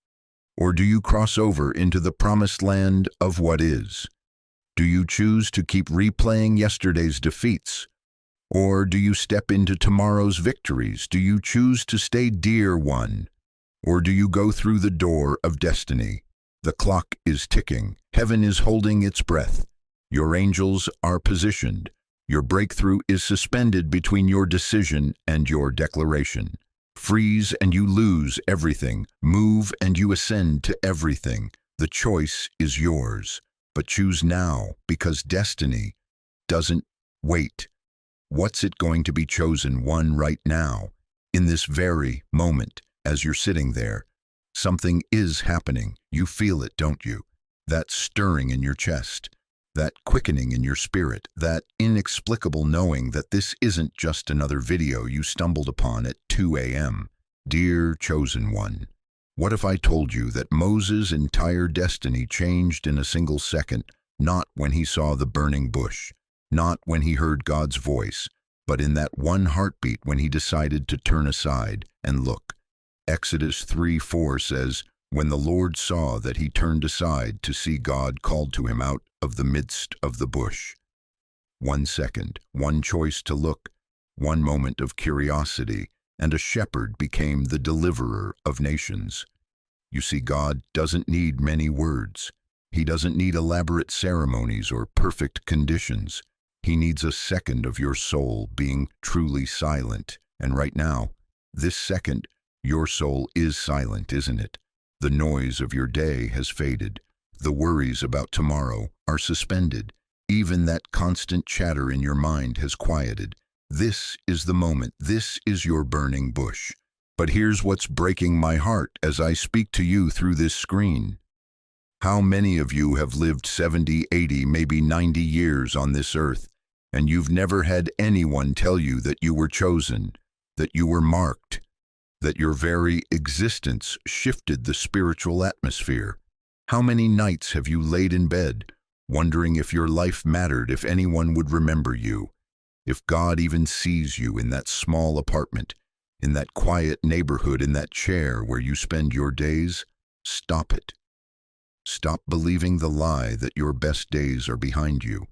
S1: Or do you cross over into the promised land of what is? Do you choose to keep replaying yesterday's defeats? Or do you step into tomorrow's victories? Do you choose to stay dear one? Or do you go through the door of destiny? The clock is ticking. Heaven is holding its breath. Your angels are positioned. Your breakthrough is suspended between your decision and your declaration. Freeze and you lose everything. Move and you ascend to everything. The choice is yours. But choose now, because destiny doesn't wait. What's it going to be chosen one right now? In this very moment, as you're sitting there, something is happening. You feel it, don't you? That stirring in your chest, that quickening in your spirit, that inexplicable knowing that this isn't just another video you stumbled upon at 2 a.m. Dear chosen one, what if I told you that Moses' entire destiny changed in a single second, not when he saw the burning bush, not when he heard God's voice, but in that one heartbeat when he decided to turn aside and look? Exodus 3:4 says, when the Lord saw that he turned aside to see, God called to him out of the midst of the bush. 1 second, one choice to look, one moment of curiosity, and a shepherd became the deliverer of nations. You see, God doesn't need many words. He doesn't need elaborate ceremonies or perfect conditions. He needs a second of your soul being truly silent. And right now, this second, your soul is silent, isn't it? The noise of your day has faded. The worries about tomorrow are suspended. Even that constant chatter in your mind has quieted. This is the moment. This is your burning bush. But here's what's breaking my heart as I speak to you through this screen. How many of you have lived 70, 80, maybe 90 years on this earth, and you've never had anyone tell you that you were chosen, that you were marked, that your very existence shifted the spiritual atmosphere? How many nights have you laid in bed, wondering if your life mattered, if anyone would remember you, if God even sees you in that small apartment, in that quiet neighborhood, in that chair where you spend your days? Stop it. Stop believing the lie that your best days are behind you.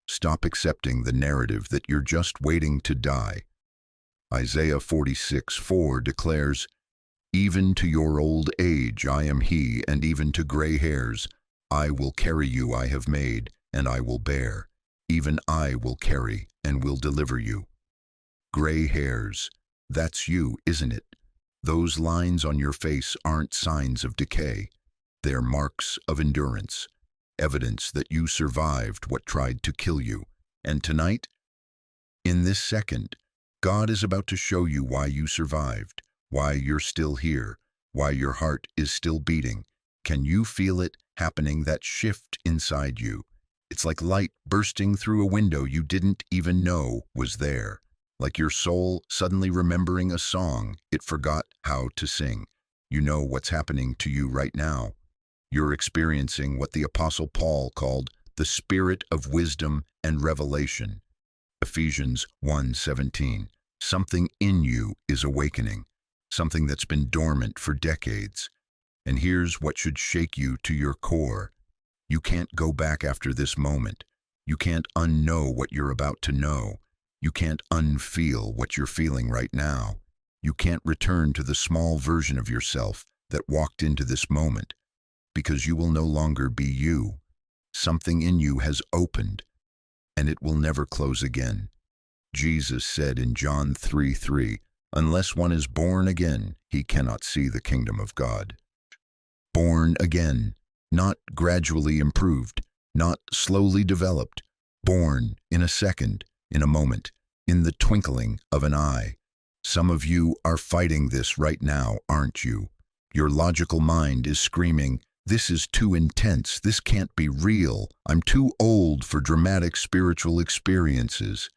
S1: Stop accepting the narrative that you're just waiting to die. Isaiah 46:4 declares, even to your old age I am he, and even to gray hairs I will carry you. I have made, and I will bear. Even I will carry and will deliver you. Gray hairs, that's you, isn't it? Those lines on your face aren't signs of decay. They're marks of endurance, evidence that you survived what tried to kill you. And tonight, in this second, God is about to show you why you survived, why you're still here, why your heart is still beating. Can you feel it happening, that shift inside you? It's like light bursting through a window you didn't even know was there. Like your soul suddenly remembering a song it forgot how to sing. You know what's happening to you right now. You're experiencing what the Apostle Paul called the spirit of wisdom and revelation. Ephesians 1:17. Something in you is awakening, something that's been dormant for decades. And here's what should shake you to your core. You can't go back after this moment. You can't unknow what you're about to know. You can't unfeel what you're feeling right now. You can't return to the small version of yourself that walked into this moment, because you will no longer be you. Something in you has opened, and it will never close again. Jesus said in John 3:3, unless one is born again, he cannot see the kingdom of God. Born again, not gradually improved, not slowly developed. Born in a second, in a moment, in the twinkling of an eye. Some of you are fighting this right now, aren't you? Your logical mind is screaming, this is too intense, this can't be real, I'm too old for dramatic spiritual experiences.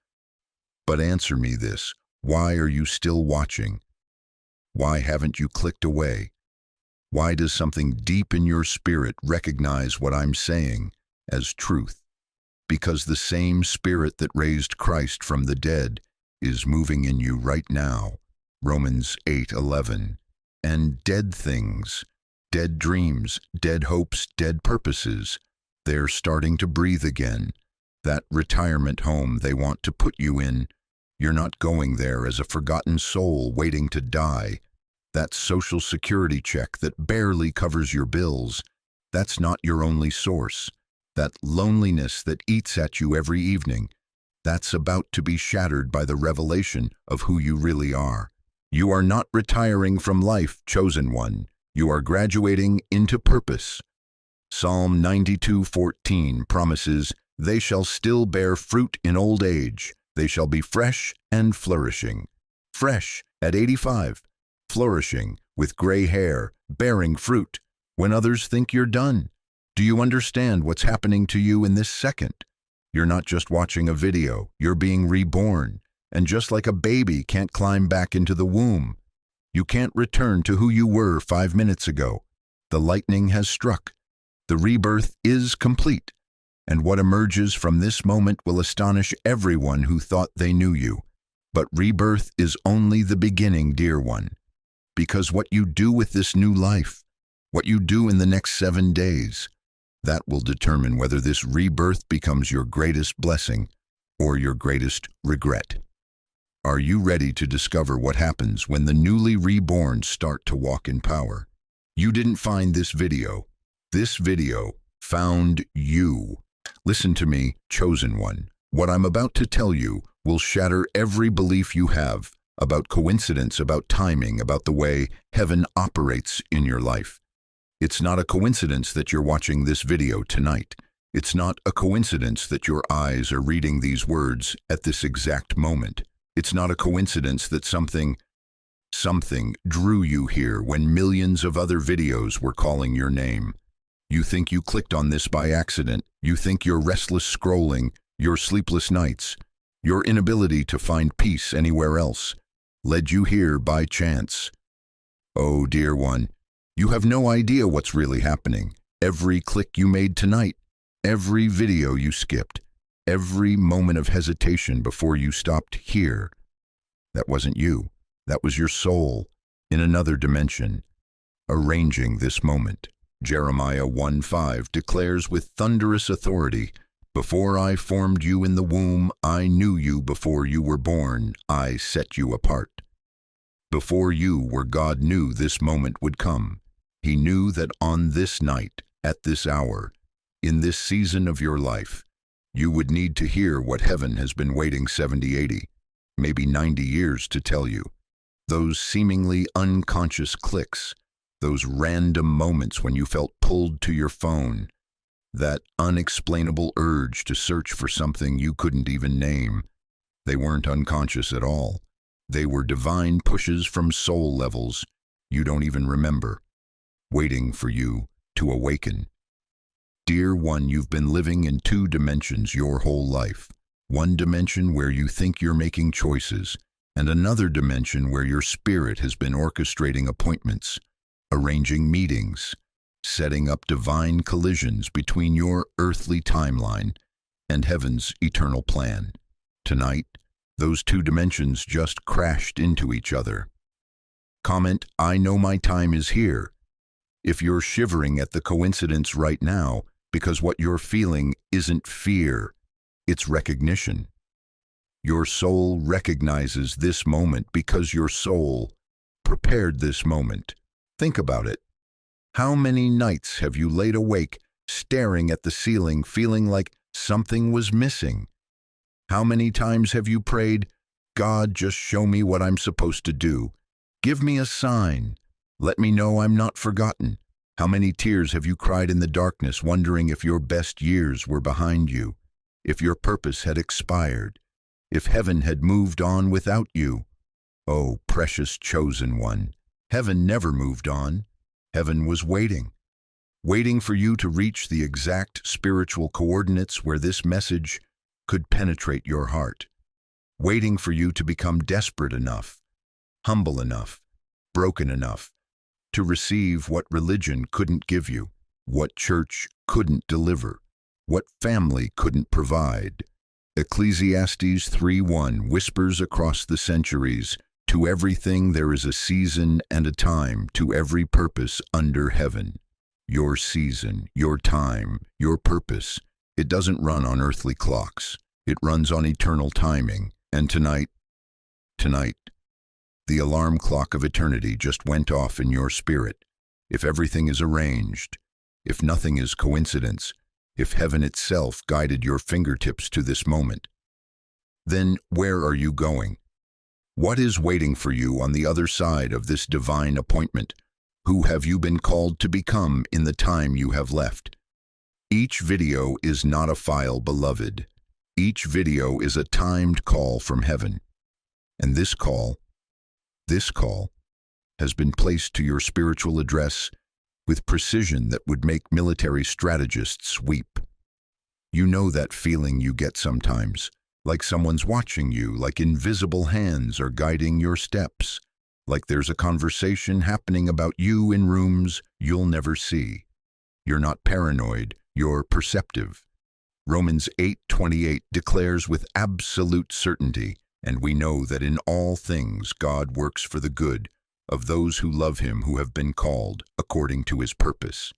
S1: But answer me this, why are you still watching? Why haven't you clicked away? Why does something deep in your spirit recognize what I'm saying as truth? Because the same spirit that raised Christ from the dead is moving in you right now. Romans 8:11. And dead things, Dead dreams, dead hopes, dead purposes. They're starting to breathe again. That retirement home they want to put you in, you're not going there as a forgotten soul waiting to die. That social security check that barely covers your bills, that's not your only source. That loneliness that eats at you every evening, that's about to be shattered by the revelation of who you really are. You are not retiring from life, chosen one. You are graduating into purpose. Psalm 92:14 promises, "They shall still bear fruit in old age. They shall be fresh and flourishing." Fresh at 85, flourishing with gray hair, bearing fruit when others think you're done. Do you understand what's happening to you in this second? You're not just watching a video, you're being reborn. And just like a baby can't climb back into the womb, you can't return to who you were 5 minutes ago. The lightning has struck. The rebirth is complete. And what emerges from this moment will astonish everyone who thought they knew you. But rebirth is only the beginning, dear one. Because what you do with this new life, what you do in the next 7 days, that will determine whether this rebirth becomes your greatest blessing or your greatest regret. Are you ready to discover what happens when the newly reborn start to walk in power? You didn't find this video. This video found you. Listen to me, chosen one. What I'm about to tell you will shatter every belief you have about coincidence, about timing, about the way heaven operates in your life. It's not a coincidence that you're watching this video tonight. It's not a coincidence that your eyes are reading these words at this exact moment. It's not a coincidence that something drew you here when millions of other videos were calling your name. You think you clicked on this by accident. You think your restless scrolling, your sleepless nights, your inability to find peace anywhere else led you here by chance. Oh, dear one, you have no idea what's really happening. Every click you made tonight, every video you skipped, every moment of hesitation before you stopped here, that wasn't you. That was your soul in another dimension, arranging this moment. Jeremiah 1:5 declares with thunderous authority, "Before I formed you in the womb, I knew you. Before you were born, I set you apart." Before you were, God knew this moment would come. He knew that on this night, at this hour, in this season of your life, you would need to hear what heaven has been waiting 70, 80, maybe 90 years to tell you. Those seemingly unconscious clicks, those random moments when you felt pulled to your phone, that unexplainable urge to search for something you couldn't even name, they weren't unconscious at all. They were divine pushes from soul levels you don't even remember, waiting for you to awaken. Dear one, you've been living in 2 dimensions your whole life. One dimension where you think you're making choices, and another dimension where your spirit has been orchestrating appointments, arranging meetings, setting up divine collisions between your earthly timeline and heaven's eternal plan. Tonight, those 2 dimensions just crashed into each other. Comment, "I know my time is here." If you're shivering at the coincidence right now, because what you're feeling isn't fear, it's recognition. Your soul recognizes this moment because your soul prepared this moment. Think about it. How many nights have you laid awake, staring at the ceiling, feeling like something was missing? How many times have you prayed, "God, just show me what I'm supposed to do. Give me a sign. Let me know I'm not forgotten"? How many tears have you cried in the darkness, wondering if your best years were behind you, if your purpose had expired, if heaven had moved on without you? Oh, precious chosen one, heaven never moved on. Heaven was waiting for you to reach the exact spiritual coordinates where this message could penetrate your heart, waiting for you to become desperate enough, humble enough, broken enough, to receive what religion couldn't give you, what church couldn't deliver, what family couldn't provide. Ecclesiastes 3:1 whispers across the centuries, To everything there is a season and a time, to every purpose under heaven. Your season, your time, your purpose, it doesn't run on earthly clocks. It runs on eternal timing. And tonight, the alarm clock of eternity just went off in your spirit. If everything is arranged, if nothing is coincidence, if heaven itself guided your fingertips to this moment, then where are you going? What is waiting for you on the other side of this divine appointment? Who have you been called to become in the time you have left? Each video is not a file, beloved. Each video is a timed call from heaven. And this call has been placed to your spiritual address with precision that would make military strategists weep. You know that feeling you get sometimes, like someone's watching you, like invisible hands are guiding your steps, like there's a conversation happening about you in rooms you'll never see. You're not paranoid, you're perceptive. Romans 8:28 declares with absolute certainty, and we know that in all things God works for the good of those who love him, who have been called according to his purpose.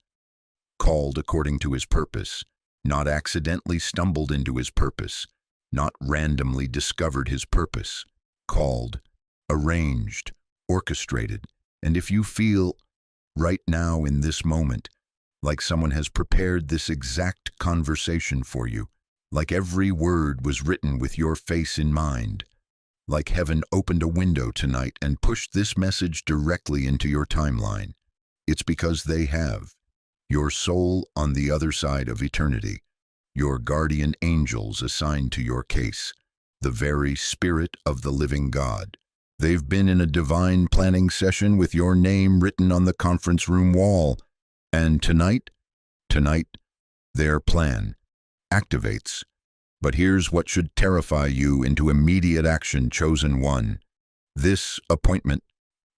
S1: Called according to his purpose, not accidentally stumbled into his purpose, not randomly discovered his purpose. Called, arranged, orchestrated. And if you feel right now in this moment like someone has prepared this exact conversation for you, like every word was written with your face in mind, like heaven opened a window tonight and pushed this message directly into your timeline, it's because they have your soul on the other side of eternity, your guardian angels assigned to your case, the very Spirit of the living God. They've been in a divine planning session with your name written on the conference room wall, and tonight, their plan activates. But here's what should terrify you into immediate action, chosen one. This appointment,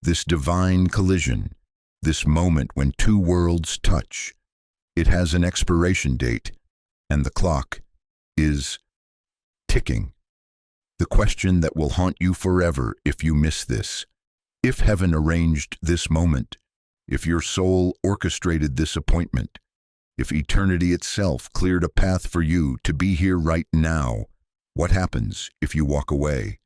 S1: this divine collision, this moment when two worlds touch, it has an expiration date, and the clock is ticking. The question that will haunt you forever if you miss this: if heaven arranged this moment, if your soul orchestrated this appointment, if eternity itself cleared a path for you to be here right now, what happens if you walk away?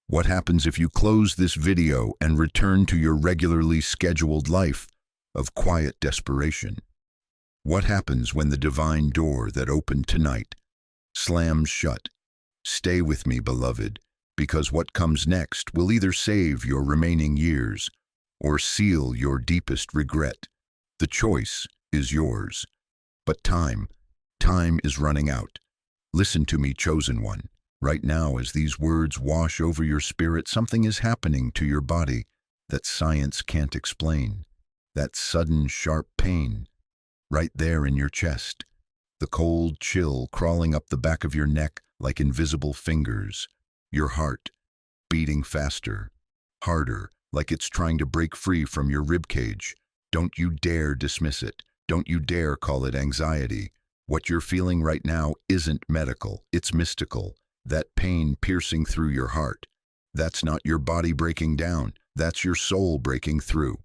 S1: What happens if you close this video and return to your regularly scheduled life of quiet desperation? What happens when the divine door that opened tonight slams shut? Stay with me, beloved, because what comes next will either save your remaining years or seal your deepest regret. The choice is yours. But time is running out. Listen to me, chosen one. Right now, as these words wash over your spirit, something is happening to your body that science can't explain. That sudden, sharp pain, right there in your chest. The cold chill crawling up the back of your neck like invisible fingers. Your heart beating faster, harder, like it's trying to break free from your ribcage. Don't you dare dismiss it. Don't you dare call it anxiety. What you're feeling right now isn't medical, it's mystical. That pain piercing through your heart, that's not your body breaking down, that's your soul breaking through.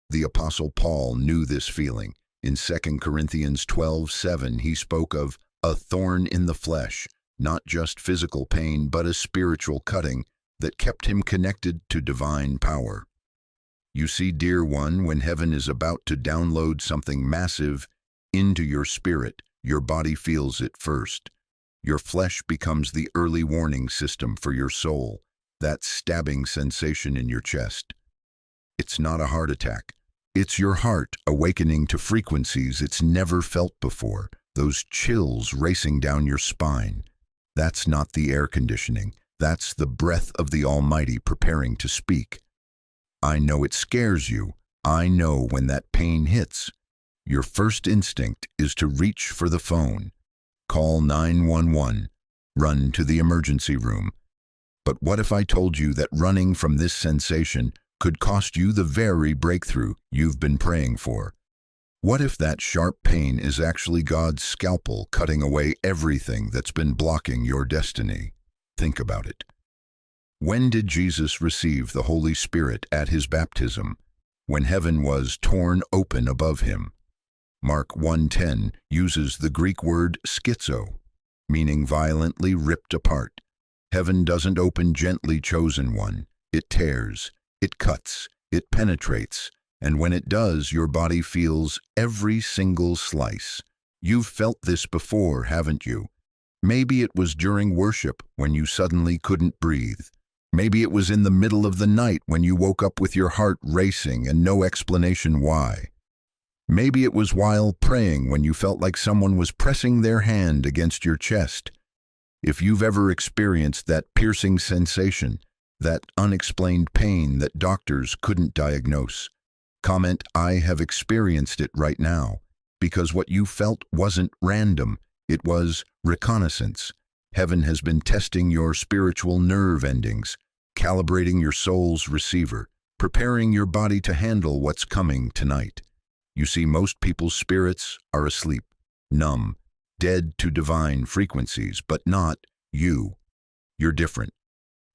S1: The Apostle Paul knew this feeling. In 2 Corinthians 12:7, he spoke of a thorn in the flesh, not just physical pain, but a spiritual cutting that kept him connected to divine power. You see, dear one, when heaven is about to download something massive into your spirit, your body feels it first. Your flesh becomes the early warning system for your soul, that stabbing sensation in your chest. It's not a heart attack. It's your heart awakening to frequencies it's never felt before, those chills racing down your spine. That's not the air conditioning. That's the breath of the Almighty preparing to speak. I know it scares you. I know when that pain hits, your first instinct is to reach for the phone. Call 911. Run to the emergency room. But what if I told you that running from this sensation could cost you the very breakthrough you've been praying for? What if that sharp pain is actually God's scalpel cutting away everything that's been blocking your destiny? Think about it. When did Jesus receive the Holy Spirit at his baptism? When heaven was torn open above him. Mark 1:10 uses the Greek word schizo, meaning violently ripped apart. Heaven doesn't open gently, chosen one. It tears, it cuts, it penetrates, and when it does, your body feels every single slice. You've felt this before, haven't you? Maybe it was during worship when you suddenly couldn't breathe. Maybe it was in the middle of the night when you woke up with your heart racing and no explanation why. Maybe it was while praying when you felt like someone was pressing their hand against your chest. If you've ever experienced that piercing sensation, that unexplained pain that doctors couldn't diagnose, comment, "I have experienced it right now," because what you felt wasn't random, it was reconnaissance. Heaven has been testing your spiritual nerve endings, calibrating your soul's receiver, preparing your body to handle what's coming tonight. You see, most people's spirits are asleep, numb, dead to divine frequencies, but not you. You're different.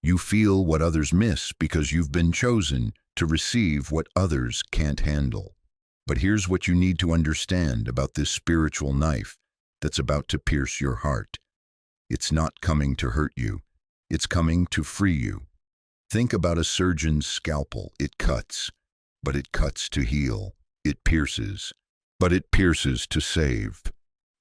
S1: You feel what others miss because you've been chosen to receive what others can't handle. But here's what you need to understand about this spiritual knife that's about to pierce your heart. It's not coming to hurt you. It's coming to free you. Think about a surgeon's scalpel. It cuts, but it cuts to heal. It pierces, but it pierces to save.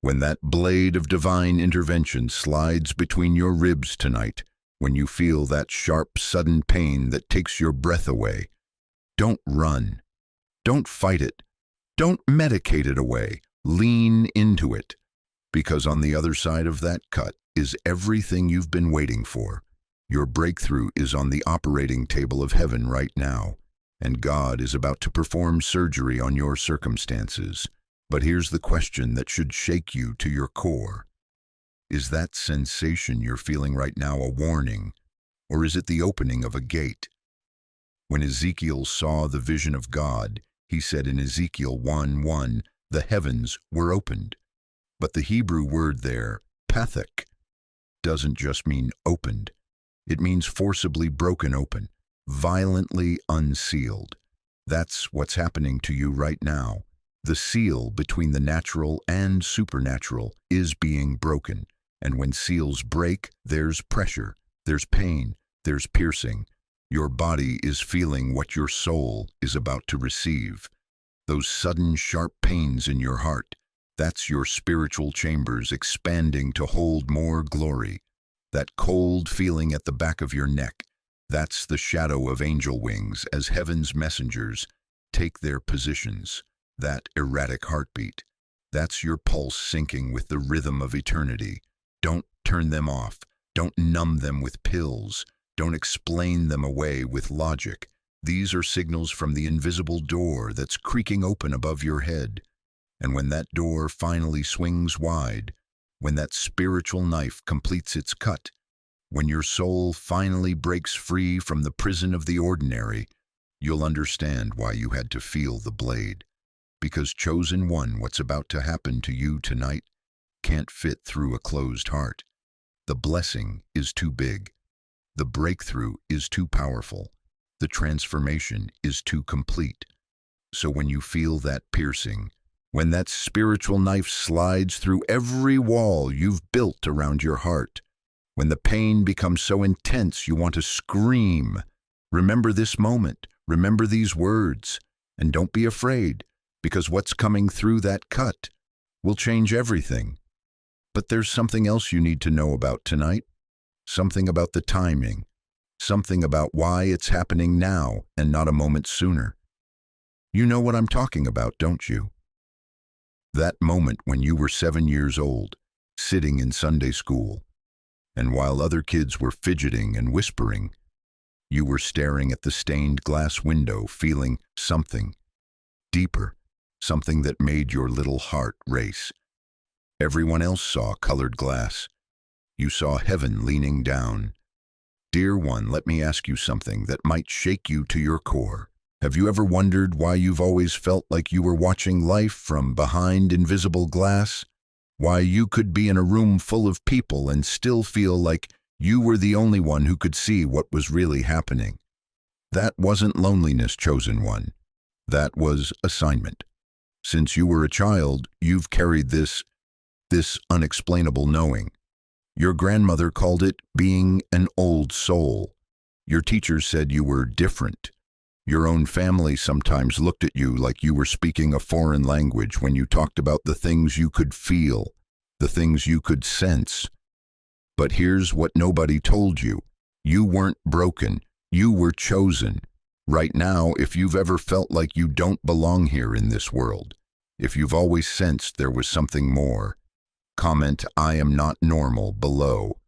S1: When that blade of divine intervention slides between your ribs tonight, when you feel that sharp, sudden pain that takes your breath away, don't run. Don't fight it. Don't medicate it away. Lean into it, because on the other side of that cut is everything you've been waiting for. Your breakthrough is on the operating table of heaven right now, and God is about to perform surgery on your circumstances. But here's the question that should shake you to your core. Is that sensation you're feeling right now a warning, or is it the opening of a gate? When Ezekiel saw the vision of God, he said in Ezekiel 1:1, "The heavens were opened." But the Hebrew word there, pathak, doesn't just mean opened. It means forcibly broken open, violently unsealed. That's what's happening to you right now. The seal between the natural and supernatural is being broken. And when seals break, there's pressure, there's pain, there's piercing. Your body is feeling what your soul is about to receive. Those sudden sharp pains in your heart, that's your spiritual chambers expanding to hold more glory. That cold feeling at the back of your neck, that's the shadow of angel wings as heaven's messengers take their positions. That erratic heartbeat, that's your pulse syncing with the rhythm of eternity. Don't turn them off. Don't numb them with pills. Don't explain them away with logic. These are signals from the invisible door that's creaking open above your head. And when that door finally swings wide, when that spiritual knife completes its cut, when your soul finally breaks free from the prison of the ordinary, you'll understand why you had to feel the blade. Because, chosen one, what's about to happen to you tonight can't fit through a closed heart. The blessing is too big. The breakthrough is too powerful. The transformation is too complete. So when you feel that piercing, when that spiritual knife slides through every wall you've built around your heart, when the pain becomes so intense you want to scream, remember this moment, remember these words, and don't be afraid, because what's coming through that cut will change everything. But there's something else you need to know about tonight, something about the timing, something about why it's happening now and not a moment sooner. You know what I'm talking about, don't you? That moment when you were 7 years old, sitting in Sunday school, and while other kids were fidgeting and whispering, you were staring at the stained glass window, feeling something deeper, something that made your little heart race. Everyone else saw colored glass. You saw heaven leaning down. Dear one, let me ask you something that might shake you to your core. Have you ever wondered why you've always felt like you were watching life from behind invisible glass? Why you could be in a room full of people and still feel like You were the only one who could see what was really happening. That wasn't loneliness, chosen one. That was assignment. Since you were a child, you've carried this unexplainable knowing. Your grandmother called it being an old soul. Your teachers said you were different. Your own family sometimes looked at you like you were speaking a foreign language when you talked about the things you could feel, the things you could sense. But here's what nobody told you. You weren't broken. You were chosen. Right now, if you've ever felt like you don't belong here in this world, if you've always sensed there was something more, comment "I am not normal" below,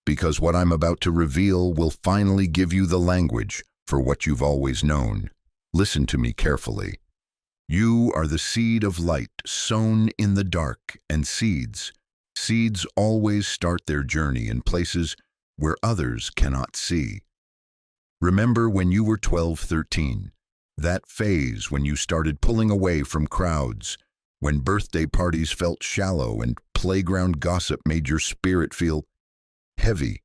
S1: because what I'm about to reveal will finally give you the language for what you've always known. Listen to me carefully. You are the seed of light sown in the dark, and seeds always start their journey in places where others cannot see. Remember when you were 12, 13, that phase when you started pulling away from crowds, when birthday parties felt shallow and playground gossip made your spirit feel heavy.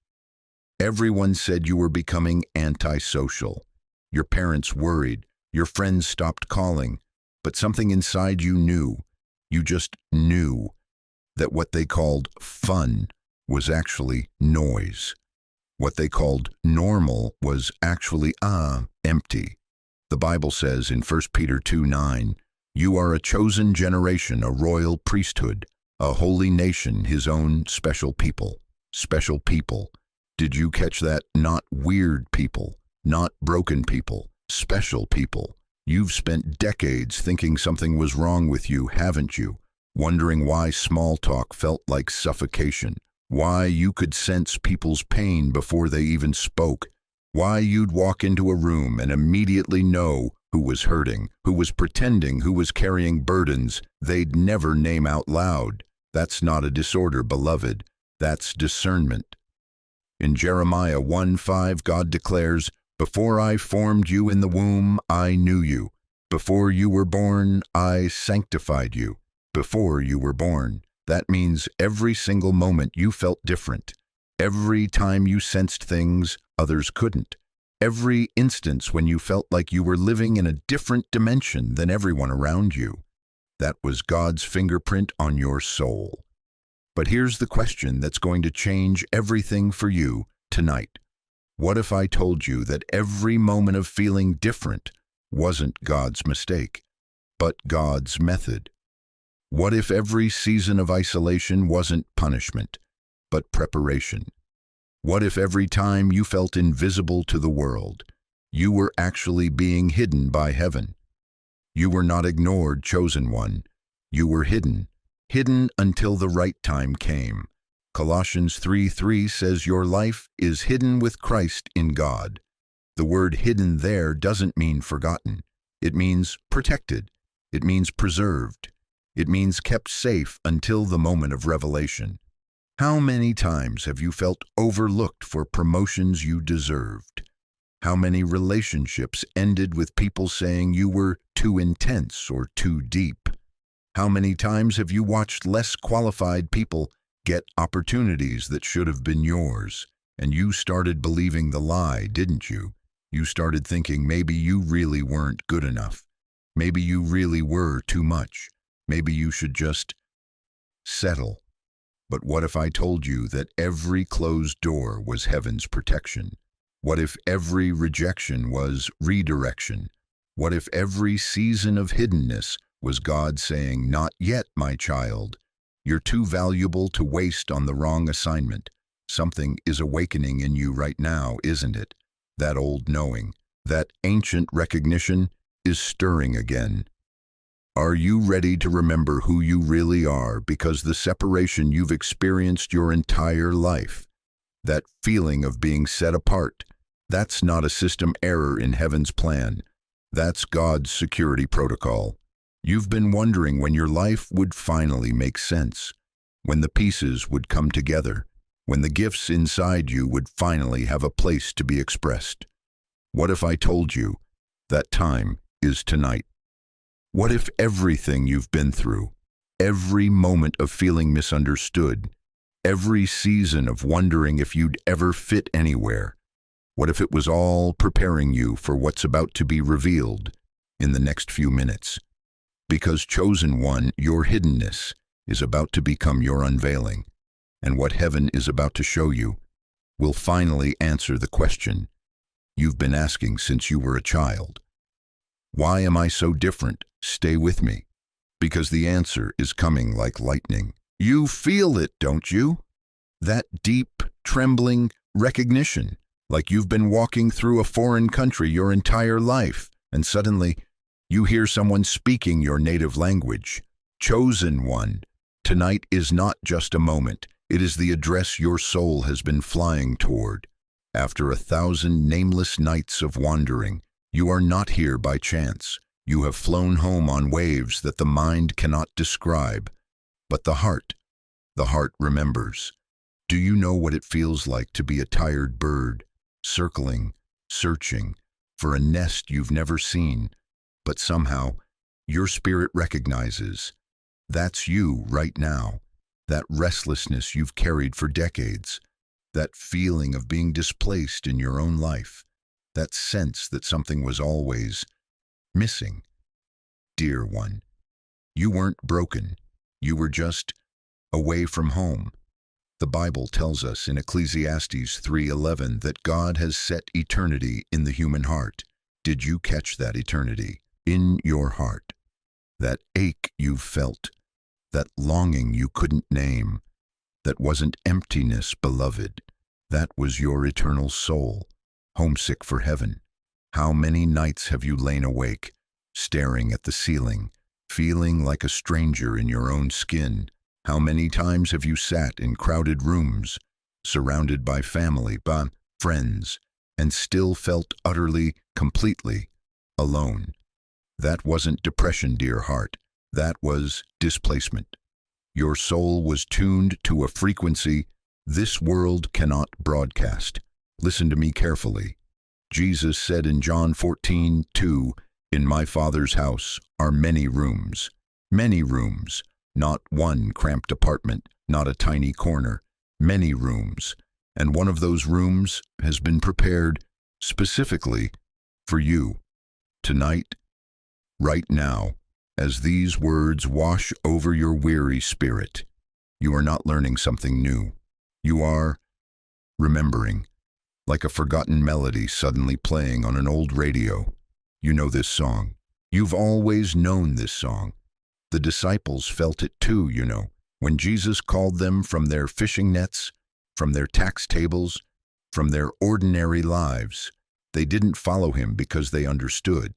S1: Everyone said you were becoming antisocial. Your parents worried, your friends stopped calling, but something inside you knew, you just knew, that what they called fun was actually noise. What they called normal was actually empty. The Bible says in 1 Peter 2:9, "You are a chosen generation, a royal priesthood, a holy nation, his own special people." Special people. Did you catch that? Not weird people, not broken people, special people. You've spent decades thinking something was wrong with you, haven't you? Wondering why small talk felt like suffocation, why you could sense people's pain before they even spoke, why you'd walk into a room and immediately know who was hurting, who was pretending, who was carrying burdens they'd never name out loud. That's not a disorder, beloved. That's discernment. In Jeremiah 1:5, God declares, "Before I formed you in the womb, I knew you. Before you were born, I sanctified you." Before you were born. That means every single moment you felt different. Every time you sensed things others couldn't. Every instance when you felt like you were living in a different dimension than everyone around you. That was God's fingerprint on your soul. But here's the question that's going to change everything for you tonight. What if I told you that every moment of feeling different wasn't God's mistake, but God's method? What if every season of isolation wasn't punishment, but preparation? What if every time you felt invisible to the world, you were actually being hidden by heaven? You were not ignored, chosen one. You were hidden until the right time came. Colossians 3:3 says your life is hidden with Christ in God. The word hidden there doesn't mean forgotten. It means protected. It means preserved. It means kept safe until the moment of revelation. How many times have you felt overlooked for promotions you deserved? How many relationships ended with people saying you were too intense or too deep? How many times have you watched less qualified people get opportunities that should have been yours? And you started believing the lie, didn't you? You started thinking maybe you really weren't good enough. Maybe you really were too much. Maybe you should just settle. But what if I told you that every closed door was heaven's protection? What if every rejection was redirection? What if every season of hiddenness was God saying, "Not yet, my child. You're too valuable to waste on the wrong assignment." Something is awakening in you right now, isn't it? That old knowing, that ancient recognition is stirring again. Are you ready to remember who you really are? Because the separation you've experienced your entire life, that feeling of being set apart, that's not a system error in heaven's plan. That's God's security protocol. You've been wondering when your life would finally make sense, when the pieces would come together, when the gifts inside you would finally have a place to be expressed. What if I told you that time is tonight? What if everything you've been through, every moment of feeling misunderstood, Every season of wondering if you'd ever fit anywhere. What if it was all preparing you for what's about to be revealed in the next few minutes? Because, chosen one, your hiddenness is about to become your unveiling, and what heaven is about to show you will finally answer the question you've been asking since you were a child. Why am I so different? Stay with me, because the answer is coming like lightning. You feel it, don't you? That deep, trembling recognition, like you've been walking through a foreign country your entire life, and suddenly you hear someone speaking your native language. Chosen one, tonight is not just a moment. It is the address your soul has been flying toward. After 1,000 nameless nights of wandering, you are not here by chance. You have flown home on waves that the mind cannot describe. But the heart remembers. Do you know what it feels like to be a tired bird, circling, searching for a nest you've never seen, but somehow your spirit recognizes? That's you right now. That restlessness you've carried for decades, that feeling of being displaced in your own life, that sense that something was always missing. Dear one, you weren't broken. You were just away from home. The Bible tells us in Ecclesiastes 3:11 that God has set eternity in the human heart. Did you catch that eternity in your heart? That ache you've felt, that longing you couldn't name, that wasn't emptiness, beloved. That was your eternal soul, homesick for heaven. How many nights have you lain awake, staring at the ceiling, feeling like a stranger in your own skin? How many times have you sat in crowded rooms, surrounded by family, by friends, and still felt utterly, completely alone? That wasn't depression, dear heart. That was displacement. Your soul was tuned to a frequency this world cannot broadcast. Listen to me carefully. Jesus said in John 14:2, "In my Father's house are many rooms, not one cramped apartment, not a tiny corner, many rooms. And one of those rooms has been prepared specifically for you. Tonight, right now, as these words wash over your weary spirit, you are not learning something new. You are remembering, like a forgotten melody suddenly playing on an old radio. You know this song. You've always known this song. The disciples felt it too, you know, when Jesus called them from their fishing nets, from their tax tables, from their ordinary lives. They didn't follow him because they understood.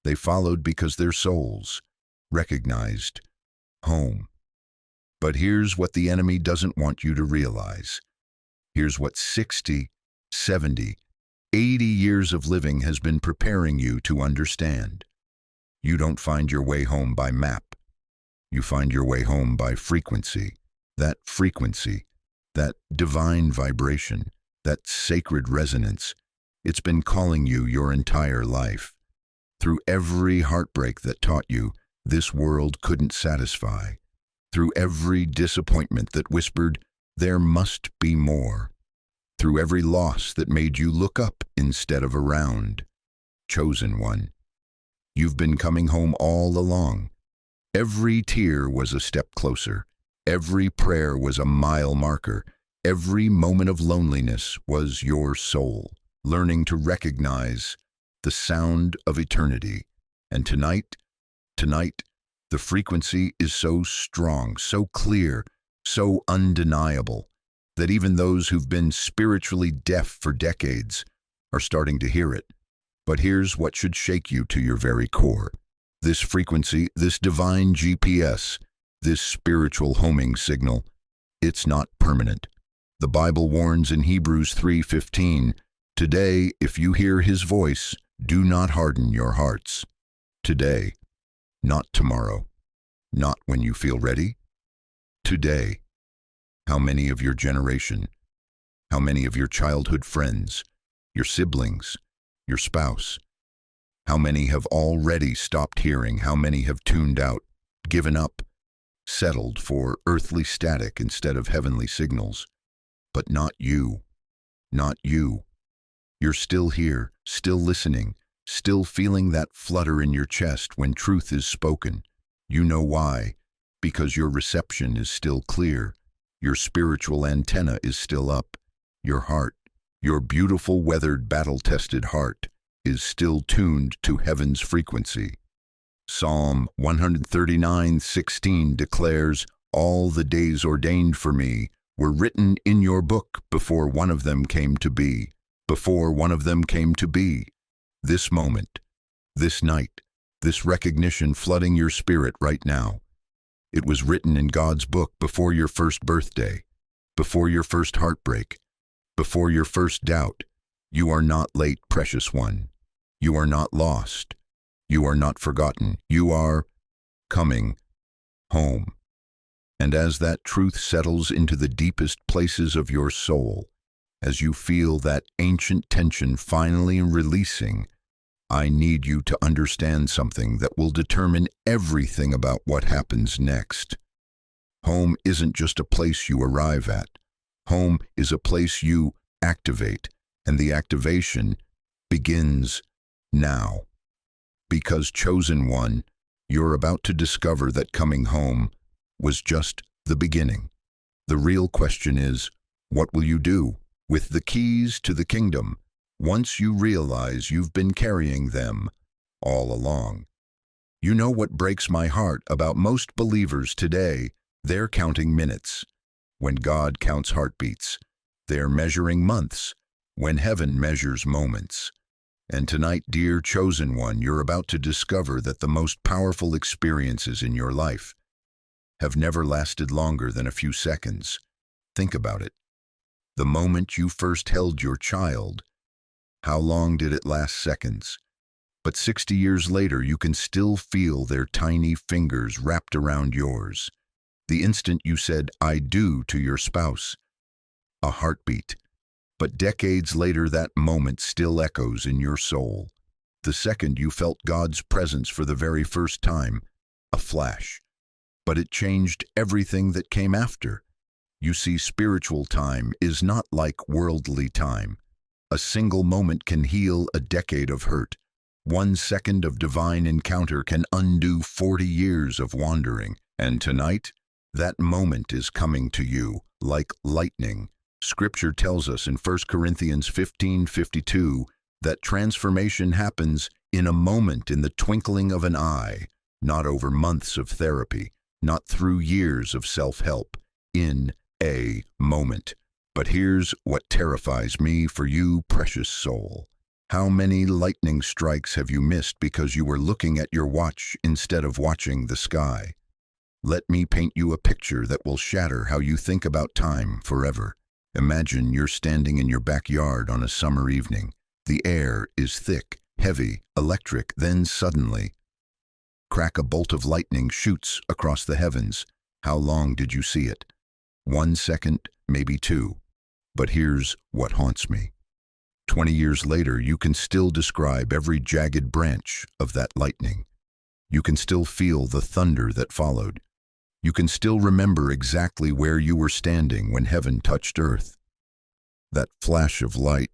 S1: They followed because their souls recognized home. But here's what the enemy doesn't want you to realize. Here's what 60, 70, 80 years of living has been preparing you to understand. You don't find your way home by map. You find your way home by frequency, that divine vibration, that sacred resonance. It's been calling you your entire life. Through every heartbreak that taught you this world couldn't satisfy, through every disappointment that whispered, there must be more, through every loss that made you look up instead of around. Chosen one, you've been coming home all along. Every tear was a step closer. Every prayer was a mile marker. Every moment of loneliness was your soul learning to recognize the sound of eternity. And tonight, the frequency is so strong, so clear, so undeniable, that even those who've been spiritually deaf for decades are starting to hear it. But here's what should shake you to your very core. This frequency, this divine GPS, this spiritual homing signal, it's not permanent. The Bible warns in Hebrews 3:15, "Today, if you hear his voice, do not harden your hearts." Today, not tomorrow, not when you feel ready. Today. How many of your generation, how many of your childhood friends, your siblings, your spouse, how many have already stopped hearing? How many have tuned out, given up, settled for earthly static instead of heavenly signals. But not you. Not you. You're still here, still listening, still feeling that flutter in your chest when truth is spoken. You know why? Because your reception is still clear. Your spiritual antenna is still up. Your heart, your beautiful, weathered, battle-tested heart, is still tuned to heaven's frequency. Psalm 139:16 declares, "All the days ordained for me were written in your book before one of them came to be." Before one of them came to be. This moment, this night, this recognition flooding your spirit right now. It was written in God's book before your first birthday, before your first heartbreak, before your first doubt. You are not late, precious one. You are not lost. You are not forgotten. You are coming home. And as that truth settles into the deepest places of your soul, as you feel that ancient tension finally releasing, I need you to understand something that will determine everything about what happens next. Home isn't just a place you arrive at. Home is a place you activate, and the activation begins now. Because, chosen one, you're about to discover that coming home was just the beginning. The real question is, what will you do with the keys to the kingdom once you realize you've been carrying them all along? You know what breaks my heart about most believers today? They're counting minutes. When God counts heartbeats, they're measuring months, when heaven measures moments. And tonight, dear chosen one, you're about to discover that the most powerful experiences in your life have never lasted longer than a few seconds. Think about it. The moment you first held your child, how long did it last? Seconds. But 60 years later, you can still feel their tiny fingers wrapped around yours. The instant you said, "I do," to your spouse, a heartbeat. But decades later, that moment still echoes in your soul. The second you felt God's presence for the very first time, a flash. But it changed everything that came after. You see, spiritual time is not like worldly time. A single moment can heal a decade of hurt. 1 second of divine encounter can undo 40 years of wandering. And tonight, that moment is coming to you like lightning. Scripture tells us in 1 Corinthians 15:52 that transformation happens in a moment, in the twinkling of an eye, not over months of therapy, not through years of self-help, in a moment. But here's what terrifies me for you, precious soul. How many lightning strikes have you missed because you were looking at your watch instead of watching the sky? Let me paint you a picture that will shatter how you think about time forever. Imagine you're standing in your backyard on a summer evening. The air is thick, heavy, electric, then suddenly, crack, a bolt of lightning shoots across the heavens. How long did you see it? 1 second, maybe 2. But here's what haunts me. 20 years later, you can still describe every jagged branch of that lightning. You can still feel the thunder that followed. You can still remember exactly where you were standing when heaven touched earth. That flash of light,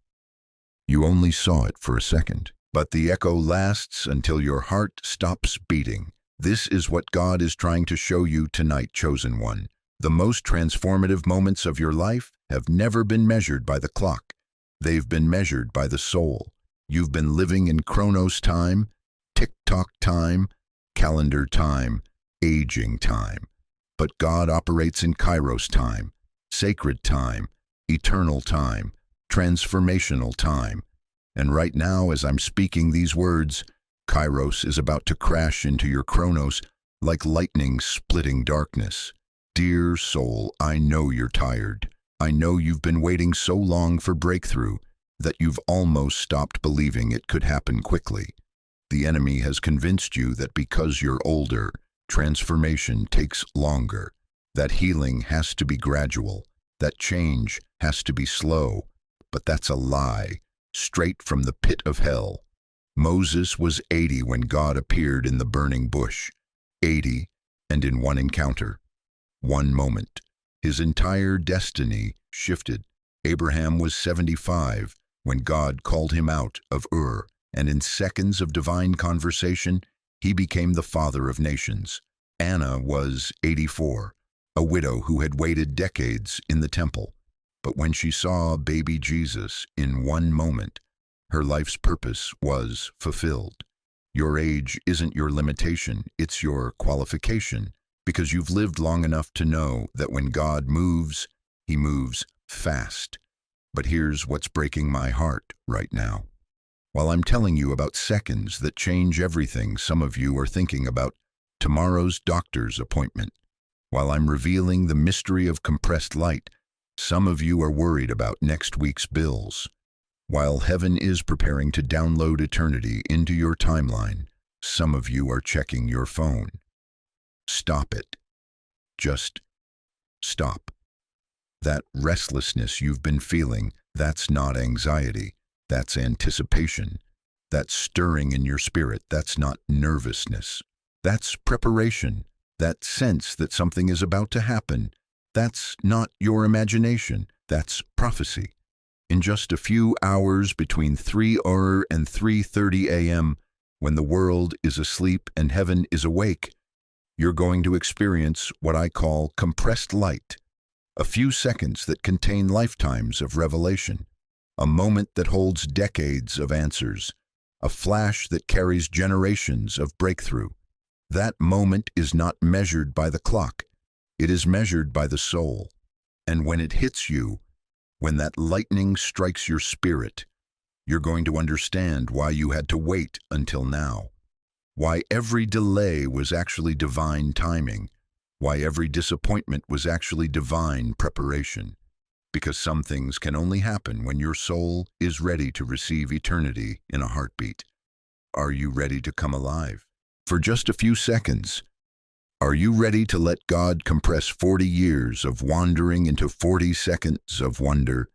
S1: you only saw it for a second, but the echo lasts until your heart stops beating. This is what God is trying to show you tonight, chosen one. The most transformative moments of your life have never been measured by the clock. They've been measured by the soul. You've been living in Chronos time, tick-tock time, calendar time, aging time. But God operates in Kairos time, sacred time, eternal time, transformational time. And right now, as I'm speaking these words, Kairos is about to crash into your Chronos like lightning splitting darkness. Dear soul, I know you're tired. I know you've been waiting so long for breakthrough that you've almost stopped believing it could happen quickly. The enemy has convinced you that because you're older, transformation takes longer, that healing has to be gradual, that change has to be slow. But that's a lie, straight from the pit of hell. Moses was 80 when God appeared in the burning bush. 80, and in one encounter, One moment. His entire destiny shifted. Abraham was 75 when God called him out of Ur, and in seconds of divine conversation, he became the father of nations. Anna was 84, a widow who had waited decades in the temple. But when she saw baby Jesus in one moment, her life's purpose was fulfilled. Your age isn't your limitation, it's your qualification, because you've lived long enough to know that when God moves, he moves fast. But here's what's breaking my heart right now. While I'm telling you about seconds that change everything, some of you are thinking about tomorrow's doctor's appointment. While I'm revealing the mystery of compressed light, some of you are worried about next week's bills. While heaven is preparing to download eternity into your timeline, some of you are checking your phone. Stop it. Just stop. That restlessness you've been feeling, that's not anxiety. That's anticipation. That's stirring in your spirit. That's not nervousness. That's preparation. That sense that something is about to happen. That's not your imagination. That's prophecy. In just a few hours between 3 and 3:30 a.m., when the world is asleep and heaven is awake, you're going to experience what I call compressed light, a few seconds that contain lifetimes of revelation, a moment that holds decades of answers, a flash that carries generations of breakthrough. That moment is not measured by the clock, it is measured by the soul. And when it hits you, when that lightning strikes your spirit, you're going to understand why you had to wait until now. Why every delay was actually divine timing. Why every disappointment was actually divine preparation. Because some things can only happen when your soul is ready to receive eternity in a heartbeat. Are you ready to come alive? For just a few seconds, are you ready to let God compress 40 years of wandering into 40 seconds of wonder?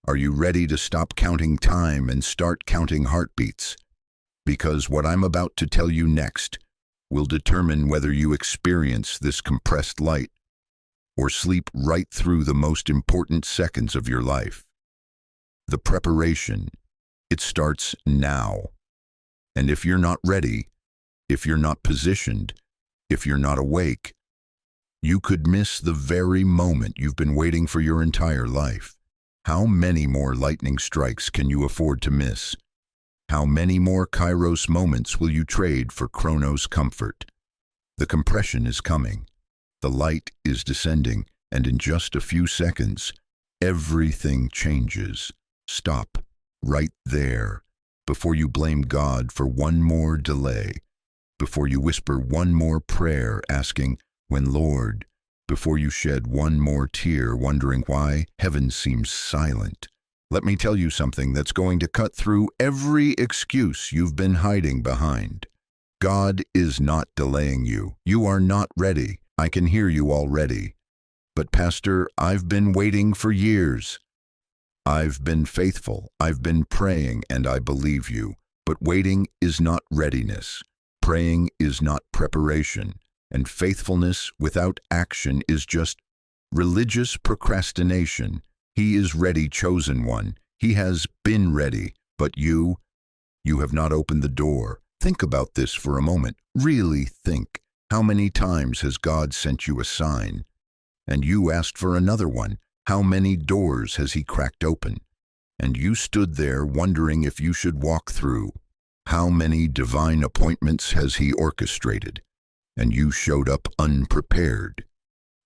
S1: Are you ready to stop counting time and start counting heartbeats? Because what I'm about to tell you next will determine whether you experience this compressed light or sleep right through the most important seconds of your life. The preparation, it starts now. And if you're not ready, if you're not positioned, if you're not awake, you could miss the very moment you've been waiting for your entire life. How many more lightning strikes can you afford to miss? How many more Kairos moments will you trade for Chronos comfort? The compression is coming. The light is descending, and in just a few seconds, everything changes. Stop right there before you blame God for one more delay, before you whisper one more prayer asking, "When, Lord?" before you shed one more tear wondering why heaven seems silent. Let me tell you something that's going to cut through every excuse you've been hiding behind. God is not delaying you. You are not ready. I can hear you already. But Pastor, I've been waiting for years. I've been faithful. I've been praying, and I believe you. But waiting is not readiness. Praying is not preparation. And faithfulness without action is just religious procrastination. He is ready, chosen one. He has been ready. But you have not opened the door. Think about this for a moment. Really think. How many times has God sent you a sign? And you asked for another one. How many doors has he cracked open? And you stood there wondering if you should walk through. How many divine appointments has he orchestrated? And you showed up unprepared.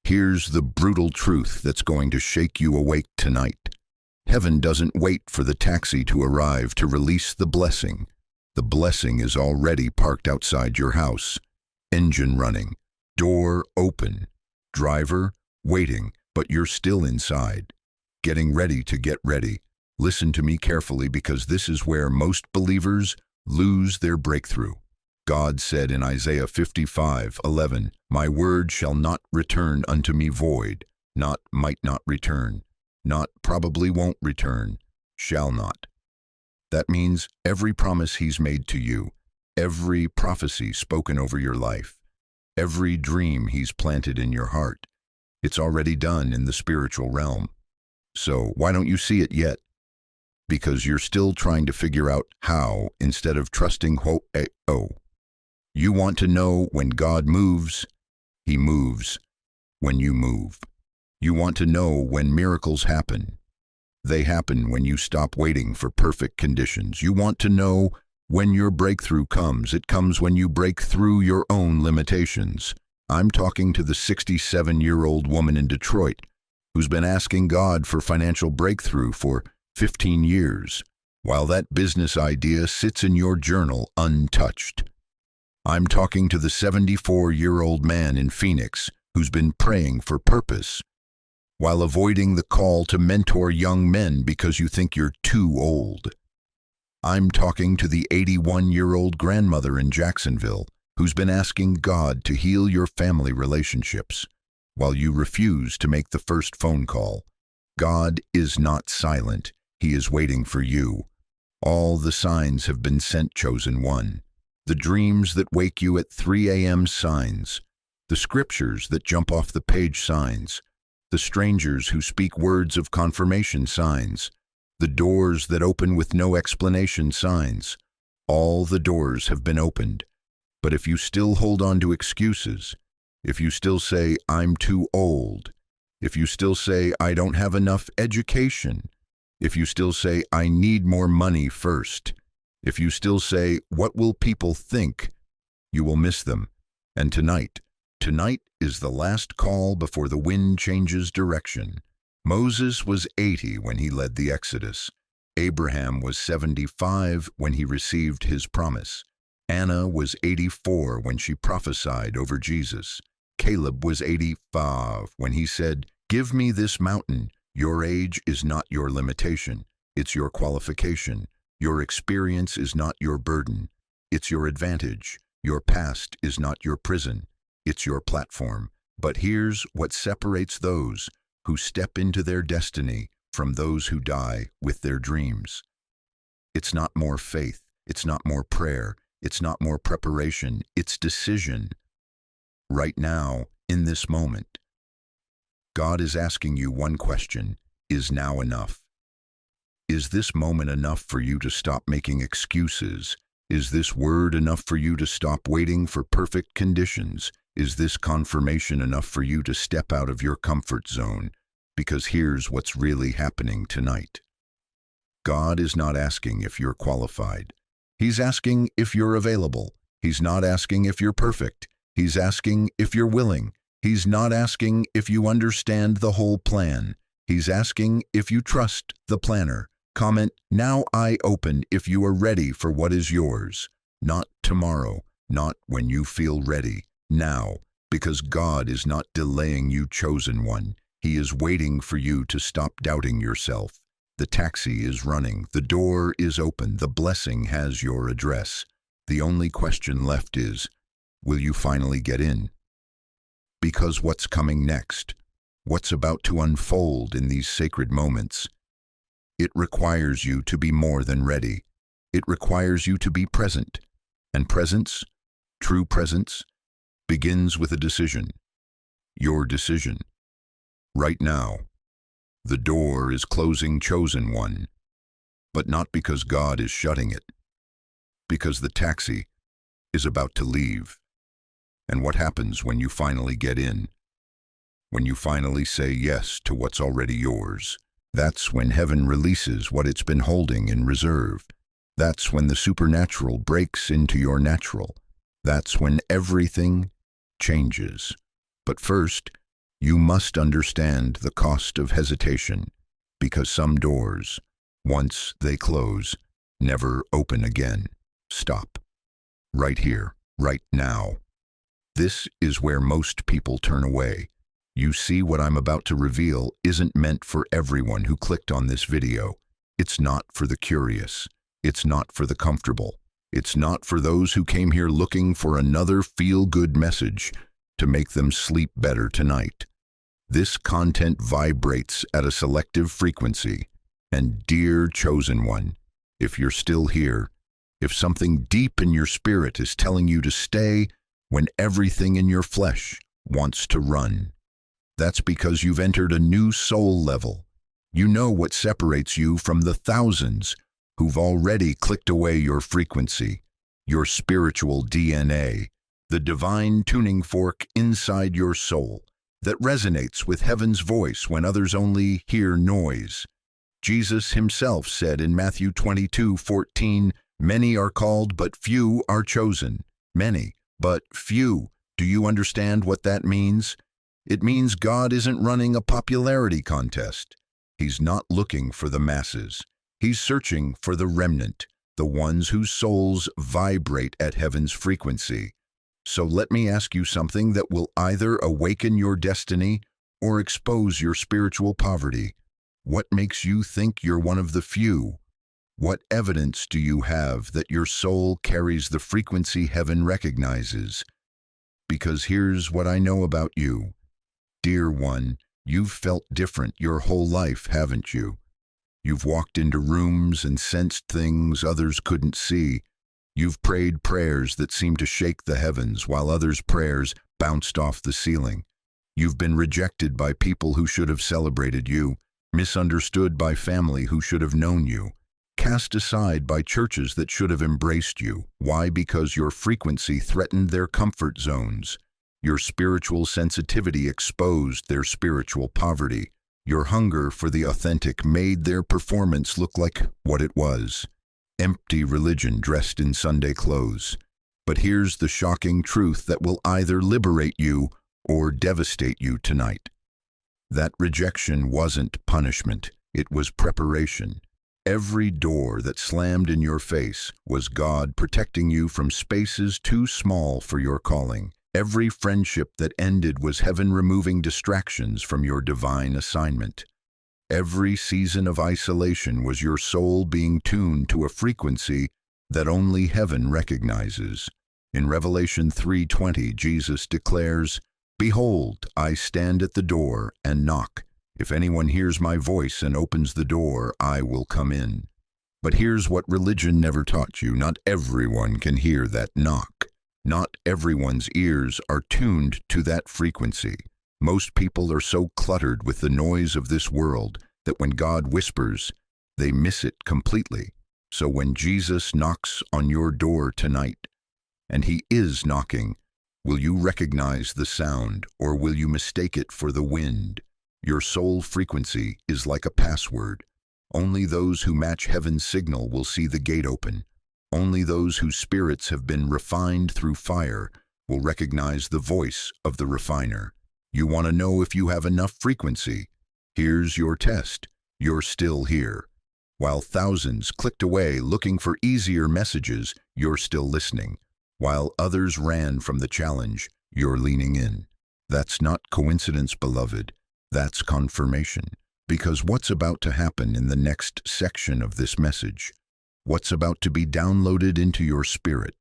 S1: Here's the brutal truth that's going to shake you awake tonight. Heaven doesn't wait for the taxi to arrive to release the blessing. The blessing is already parked outside your house. Engine running, door open, driver waiting, but you're still inside, getting ready to get ready. Listen to me carefully, because this is where most believers lose their breakthrough. God said in Isaiah 55:11, "My word shall not return unto me void," not might not return, not probably won't return, shall not. That means every promise he's made to you, every prophecy spoken over your life, every dream he's planted in your heart, It's already done in the spiritual realm. So why don't you see it yet? Because you're still trying to figure out how instead of trusting ho-eh-oh. You want to know when God moves, He moves when you move. You want to know when miracles happen. They happen when you stop waiting for perfect conditions. You want to know when your breakthrough comes. It comes when you break through your own limitations. I'm talking to the 67-year-old woman in Detroit who's been asking God for financial breakthrough for 15 years, while that business idea sits in your journal untouched. I'm talking to the 74-year-old man in Phoenix who's been praying for purpose, while avoiding the call to mentor young men because you think you're too old. I'm talking to the 81-year-old grandmother in Jacksonville who's been asking God to heal your family relationships, while you refuse to make the first phone call. God is not silent. He is waiting for you. All the signs have been sent, chosen one. The dreams that wake you at 3 a.m. signs. The scriptures that jump off the page signs. The strangers who speak words of confirmation signs. The doors that open with no explanation signs. All the doors have been opened. But if you still hold on to excuses, if you still say, I'm too old, if you still say, I don't have enough education, if you still say, I need more money first, if you still say, what will people think, you will miss them. And tonight is the last call before the wind changes direction. Moses was 80 when he led the Exodus. Abraham was 75 when he received his promise. Anna was 84 when she prophesied over Jesus. Caleb was 85 when he said, give me this mountain. Your age is not your limitation. It's your qualification. Your experience is not your burden. It's your advantage. Your past is not your prison. It's your platform. But here's what separates those who step into their destiny from those who die with their dreams. It's not more faith. It's not more prayer. It's not more preparation. It's decision. Right now, in this moment, God is asking you one question: is now enough? Is this moment enough for you to stop making excuses? Is this word enough for you to stop waiting for perfect conditions? Is this confirmation enough for you to step out of your comfort zone? Because here's what's really happening tonight. God is not asking if you're qualified. He's asking if you're available. He's not asking if you're perfect. He's asking if you're willing. He's not asking if you understand the whole plan. He's asking if you trust the planner. Comment, now I open if you are ready for what is yours. Not tomorrow, not when you feel ready. Now, because God is not delaying you, chosen one. He is waiting for you to stop doubting yourself. The taxi is running. The door is open. The blessing has your address. The only question left is, will you finally get in? Because what's coming next, what's about to unfold in these sacred moments, it requires you to be more than ready. It requires you to be present. And presence, true presence, begins with a decision. Your decision. Right now, the door is closing, chosen one, but not because God is shutting it, because the taxi is about to leave. And what happens when you finally get in? When you finally say yes to what's already yours? That's when heaven releases what it's been holding in reserve. That's when the supernatural breaks into your natural. That's when everything changes. But first, you must understand the cost of hesitation, because some doors, once they close, never open again. Stop. Right here, right now. This is where most people turn away. You see, what I'm about to reveal isn't meant for everyone who clicked on this video. It's not for the curious. It's not for the comfortable. It's not for those who came here looking for another feel-good message to make them sleep better tonight. This content vibrates at a selective frequency. And dear chosen one, if you're still here, if something deep in your spirit is telling you to stay when everything in your flesh wants to run, That's because you've entered a new soul level. You know what separates you from the thousands who've already clicked away your frequency, your spiritual DNA, the divine tuning fork inside your soul that resonates with heaven's voice when others only hear noise. Jesus himself said in Matthew 22:14, "Many are called, but few are chosen." Many, but few. Do you understand what that means? It means God isn't running a popularity contest. He's not looking for the masses. He's searching for the remnant, the ones whose souls vibrate at heaven's frequency. So let me ask you something that will either awaken your destiny or expose your spiritual poverty. What makes you think you're one of the few? What evidence do you have that your soul carries the frequency heaven recognizes? Because here's what I know about you. Dear one, you've felt different your whole life, haven't you? You've walked into rooms and sensed things others couldn't see. You've prayed prayers that seemed to shake the heavens while others' prayers bounced off the ceiling. You've been rejected by people who should have celebrated you, misunderstood by family who should have known you, cast aside by churches that should have embraced you. Why? Because your frequency threatened their comfort zones. Your spiritual sensitivity exposed their spiritual poverty. Your hunger for the authentic made their performance look like what it was: empty religion dressed in Sunday clothes. But here's the shocking truth that will either liberate you or devastate you tonight. That rejection wasn't punishment, it was preparation. Every door that slammed in your face was God protecting you from spaces too small for your calling. Every friendship that ended was heaven removing distractions from your divine assignment. Every season of isolation was your soul being tuned to a frequency that only heaven recognizes. In Revelation 3:20, Jesus declares, "Behold, I stand at the door and knock. If anyone hears my voice and opens the door, I will come in." But here's what religion never taught you. Not everyone can hear that knock. Not everyone's ears are tuned to that frequency. Most people are so cluttered with the noise of this world that when God whispers, they miss it completely. So when Jesus knocks on your door tonight, and he is knocking, will you recognize the sound or will you mistake it for the wind? Your soul frequency is like a password. Only those who match heaven's signal will see the gate open. Only those whose spirits have been refined through fire will recognize the voice of the refiner. You want to know if you have enough frequency? Here's your test. You're still here. While thousands clicked away looking for easier messages, you're still listening. While others ran from the challenge, you're leaning in. That's not coincidence, beloved. That's confirmation. Because what's about to happen in the next section of this message, what's about to be downloaded into your spirit,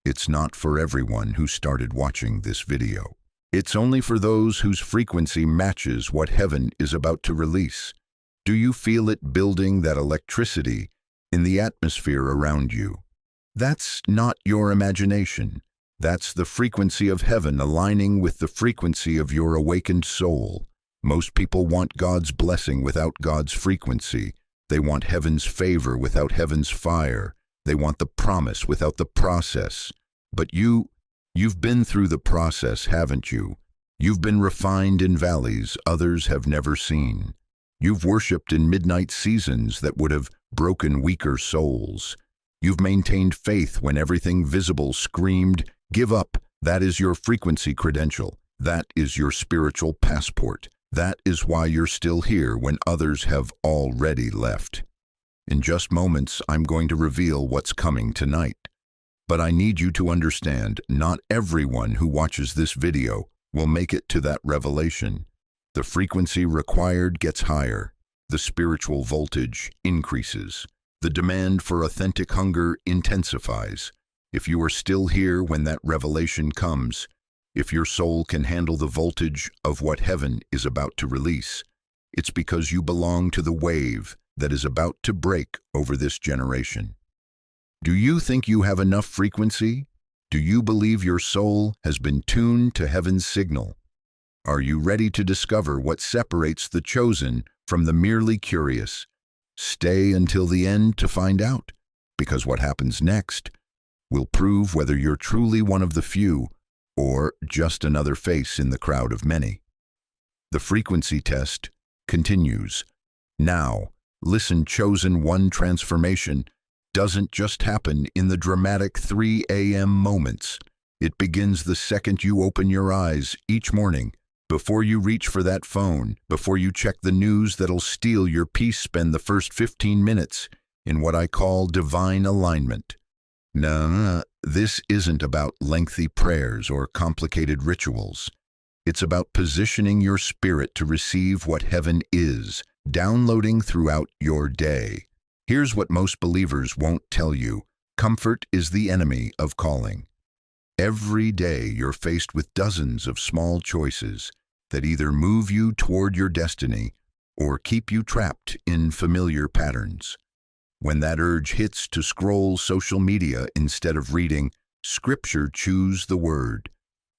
S1: it's not for everyone who started watching this video. It's only for those whose frequency matches what heaven is about to release. Do you feel it building, that electricity in the atmosphere around you? That's not your imagination. That's the frequency of heaven aligning with the frequency of your awakened soul. Most people want God's blessing without God's frequency. They want heaven's favor without heaven's fire. They want the promise without the process. But you've been through the process, haven't you? You've been refined in valleys others have never seen. You've worshipped in midnight seasons that would have broken weaker souls. You've maintained faith when everything visible screamed, "Give up." That is your frequency credential. That is your spiritual passport. That is why you're still here when others have already left. In just moments, I'm going to reveal what's coming tonight. But I need you to understand, not everyone who watches this video will make it to that revelation. The frequency required gets higher. The spiritual voltage increases. The demand for authentic hunger intensifies. If you are still here when that revelation comes, if your soul can handle the voltage of what heaven is about to release, it's because you belong to the wave that is about to break over this generation. Do you think you have enough frequency? Do you believe your soul has been tuned to heaven's signal? Are you ready to discover what separates the chosen from the merely curious? Stay until the end to find out, because what happens next will prove whether you're truly one of the few or just another face in the crowd of many. The frequency test continues. Now, listen, chosen one, transformation doesn't just happen in the dramatic 3 a.m. moments. It begins the second you open your eyes each morning. Before you reach for that phone, before you check the news that'll steal your peace, spend the first 15 minutes in what I call divine alignment. No, this isn't about lengthy prayers or complicated rituals. It's about positioning your spirit to receive what heaven is, downloading throughout your day. Here's what most believers won't tell you. Comfort is the enemy of calling. Every day you're faced with dozens of small choices that either move you toward your destiny or keep you trapped in familiar patterns. When that urge hits to scroll social media instead of reading Scripture, choose the Word.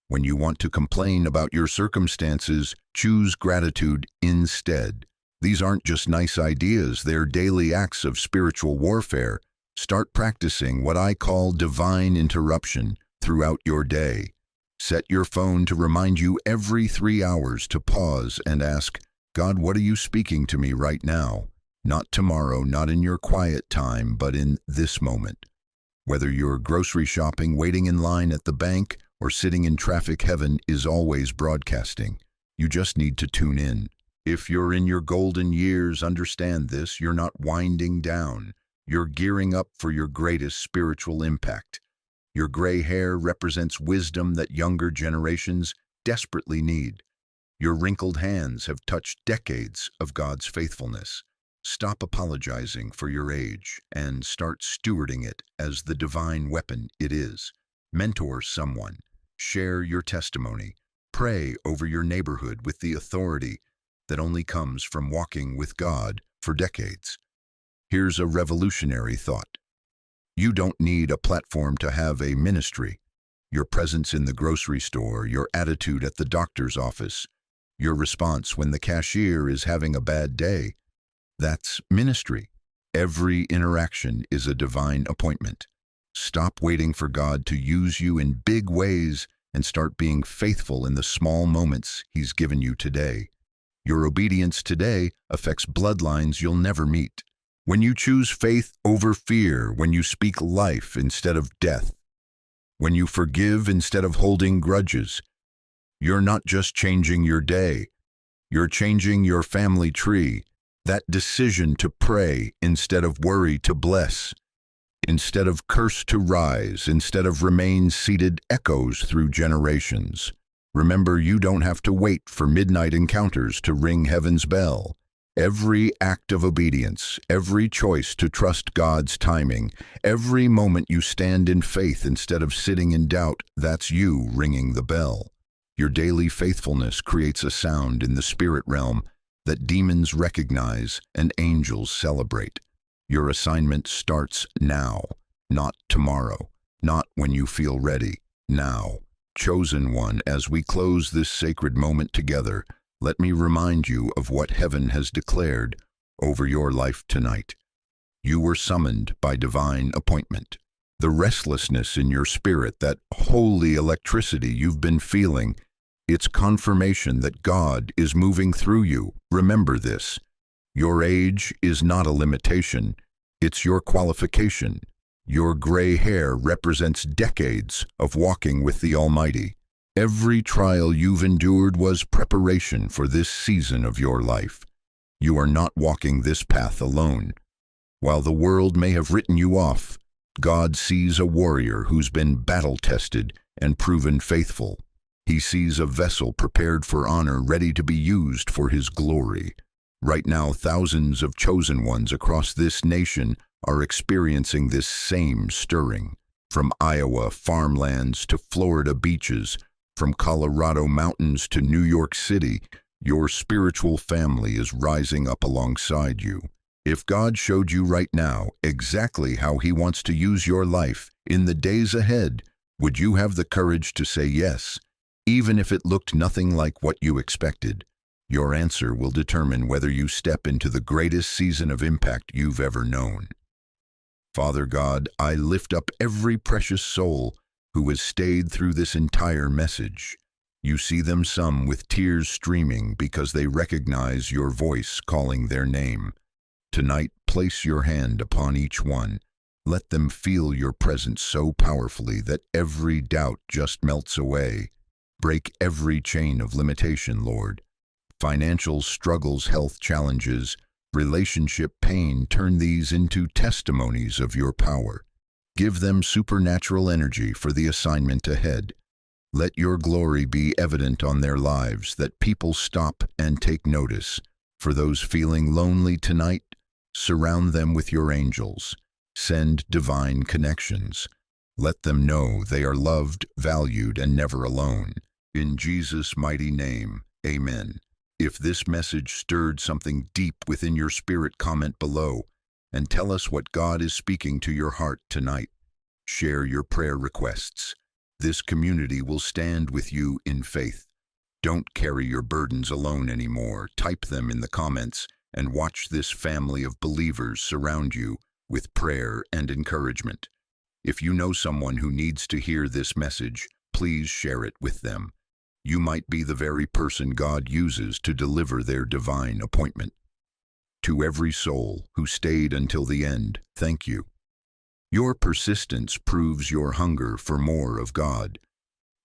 S1: When you want to complain about your circumstances, choose gratitude instead. These aren't just nice ideas, they're daily acts of spiritual warfare. Start practicing what I call divine interruption throughout your day. Set your phone to remind you every 3 hours to pause and ask, God, what are you speaking to me right now? Not tomorrow, not in your quiet time, but in this moment. Whether you're grocery shopping, waiting in line at the bank, or sitting in traffic, heaven is always broadcasting. You just need to tune in. If you're in your golden years, understand this, you're not winding down. You're gearing up for your greatest spiritual impact. Your gray hair represents wisdom that younger generations desperately need. Your wrinkled hands have touched decades of God's faithfulness. Stop apologizing for your age and start stewarding it as the divine weapon it is. Mentor someone. Share your testimony. Pray over your neighborhood with the authority that only comes from walking with God for decades. Here's a revolutionary thought. You don't need a platform to have a ministry. Your presence in the grocery store, your attitude at the doctor's office, your response when the cashier is having a bad day, that's ministry. Every interaction is a divine appointment. Stop waiting for God to use you in big ways and start being faithful in the small moments He's given you today. Your obedience today affects bloodlines you'll never meet. When you choose faith over fear, when you speak life instead of death, when you forgive instead of holding grudges, you're not just changing your day, you're changing your family tree. That decision to pray instead of worry to bless, instead of curse to rise, instead of remain seated echoes through generations. Remember, you don't have to wait for midnight encounters to ring heaven's bell. Every act of obedience, every choice to trust God's timing, every moment you stand in faith instead of sitting in doubt, that's you ringing the bell. Your daily faithfulness creates a sound in the spirit realm that demons recognize and angels celebrate. Your assignment starts now, not tomorrow, not when you feel ready, now. Chosen one, as we close this sacred moment together, let me remind you of what heaven has declared over your life tonight. You were summoned by divine appointment. The restlessness in your spirit, that holy electricity you've been feeling, it's confirmation that God is moving through you. Remember this. Your age is not a limitation. It's your qualification. Your gray hair represents decades of walking with the Almighty. Every trial you've endured was preparation for this season of your life. You are not walking this path alone. While the world may have written you off, God sees a warrior who's been battle-tested and proven faithful. He sees a vessel prepared for honor, ready to be used for His glory. Right now, thousands of chosen ones across this nation are experiencing this same stirring. From Iowa farmlands to Florida beaches, from Colorado mountains to New York City, your spiritual family is rising up alongside you. If God showed you right now exactly how He wants to use your life in the days ahead, would you have the courage to say yes? Even if it looked nothing like what you expected, your answer will determine whether you step into the greatest season of impact you've ever known. Father God, I lift up every precious soul who has stayed through this entire message. You see them, some with tears streaming because they recognize your voice calling their name. Tonight, place your hand upon each one. Let them feel your presence so powerfully that every doubt just melts away. Break every chain of limitation, Lord. Financial struggles, health challenges, relationship pain, turn these into testimonies of your power. Give them supernatural energy for the assignment ahead. Let your glory be evident on their lives, that people stop and take notice. For those feeling lonely tonight, surround them with your angels. Send divine connections. Let them know they are loved, valued, and never alone. In Jesus' mighty name, amen. If this message stirred something deep within your spirit, comment below and tell us what God is speaking to your heart tonight. Share your prayer requests. This community will stand with you in faith. Don't carry your burdens alone anymore. Type them in the comments and watch this family of believers surround you with prayer and encouragement. If you know someone who needs to hear this message, please share it with them. You might be the very person God uses to deliver their divine appointment. To every soul who stayed until the end, thank you. Your persistence proves your hunger for more of God.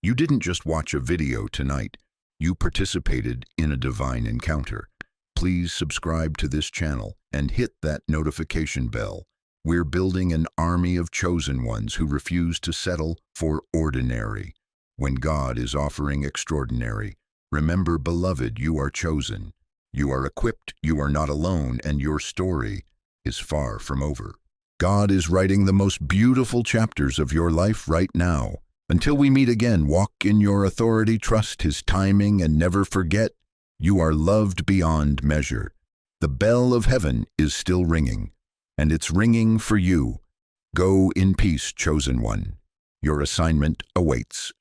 S1: You didn't just watch a video tonight, you participated in a divine encounter. Please subscribe to this channel and hit that notification bell. We're building an army of chosen ones who refuse to settle for ordinary. When God is offering extraordinary, remember, beloved, you are chosen. You are equipped, you are not alone, and your story is far from over. God is writing the most beautiful chapters of your life right now. Until we meet again, walk in your authority, trust His timing, and never forget, you are loved beyond measure. The bell of heaven is still ringing, and it's ringing for you. Go in peace, chosen one. Your assignment awaits.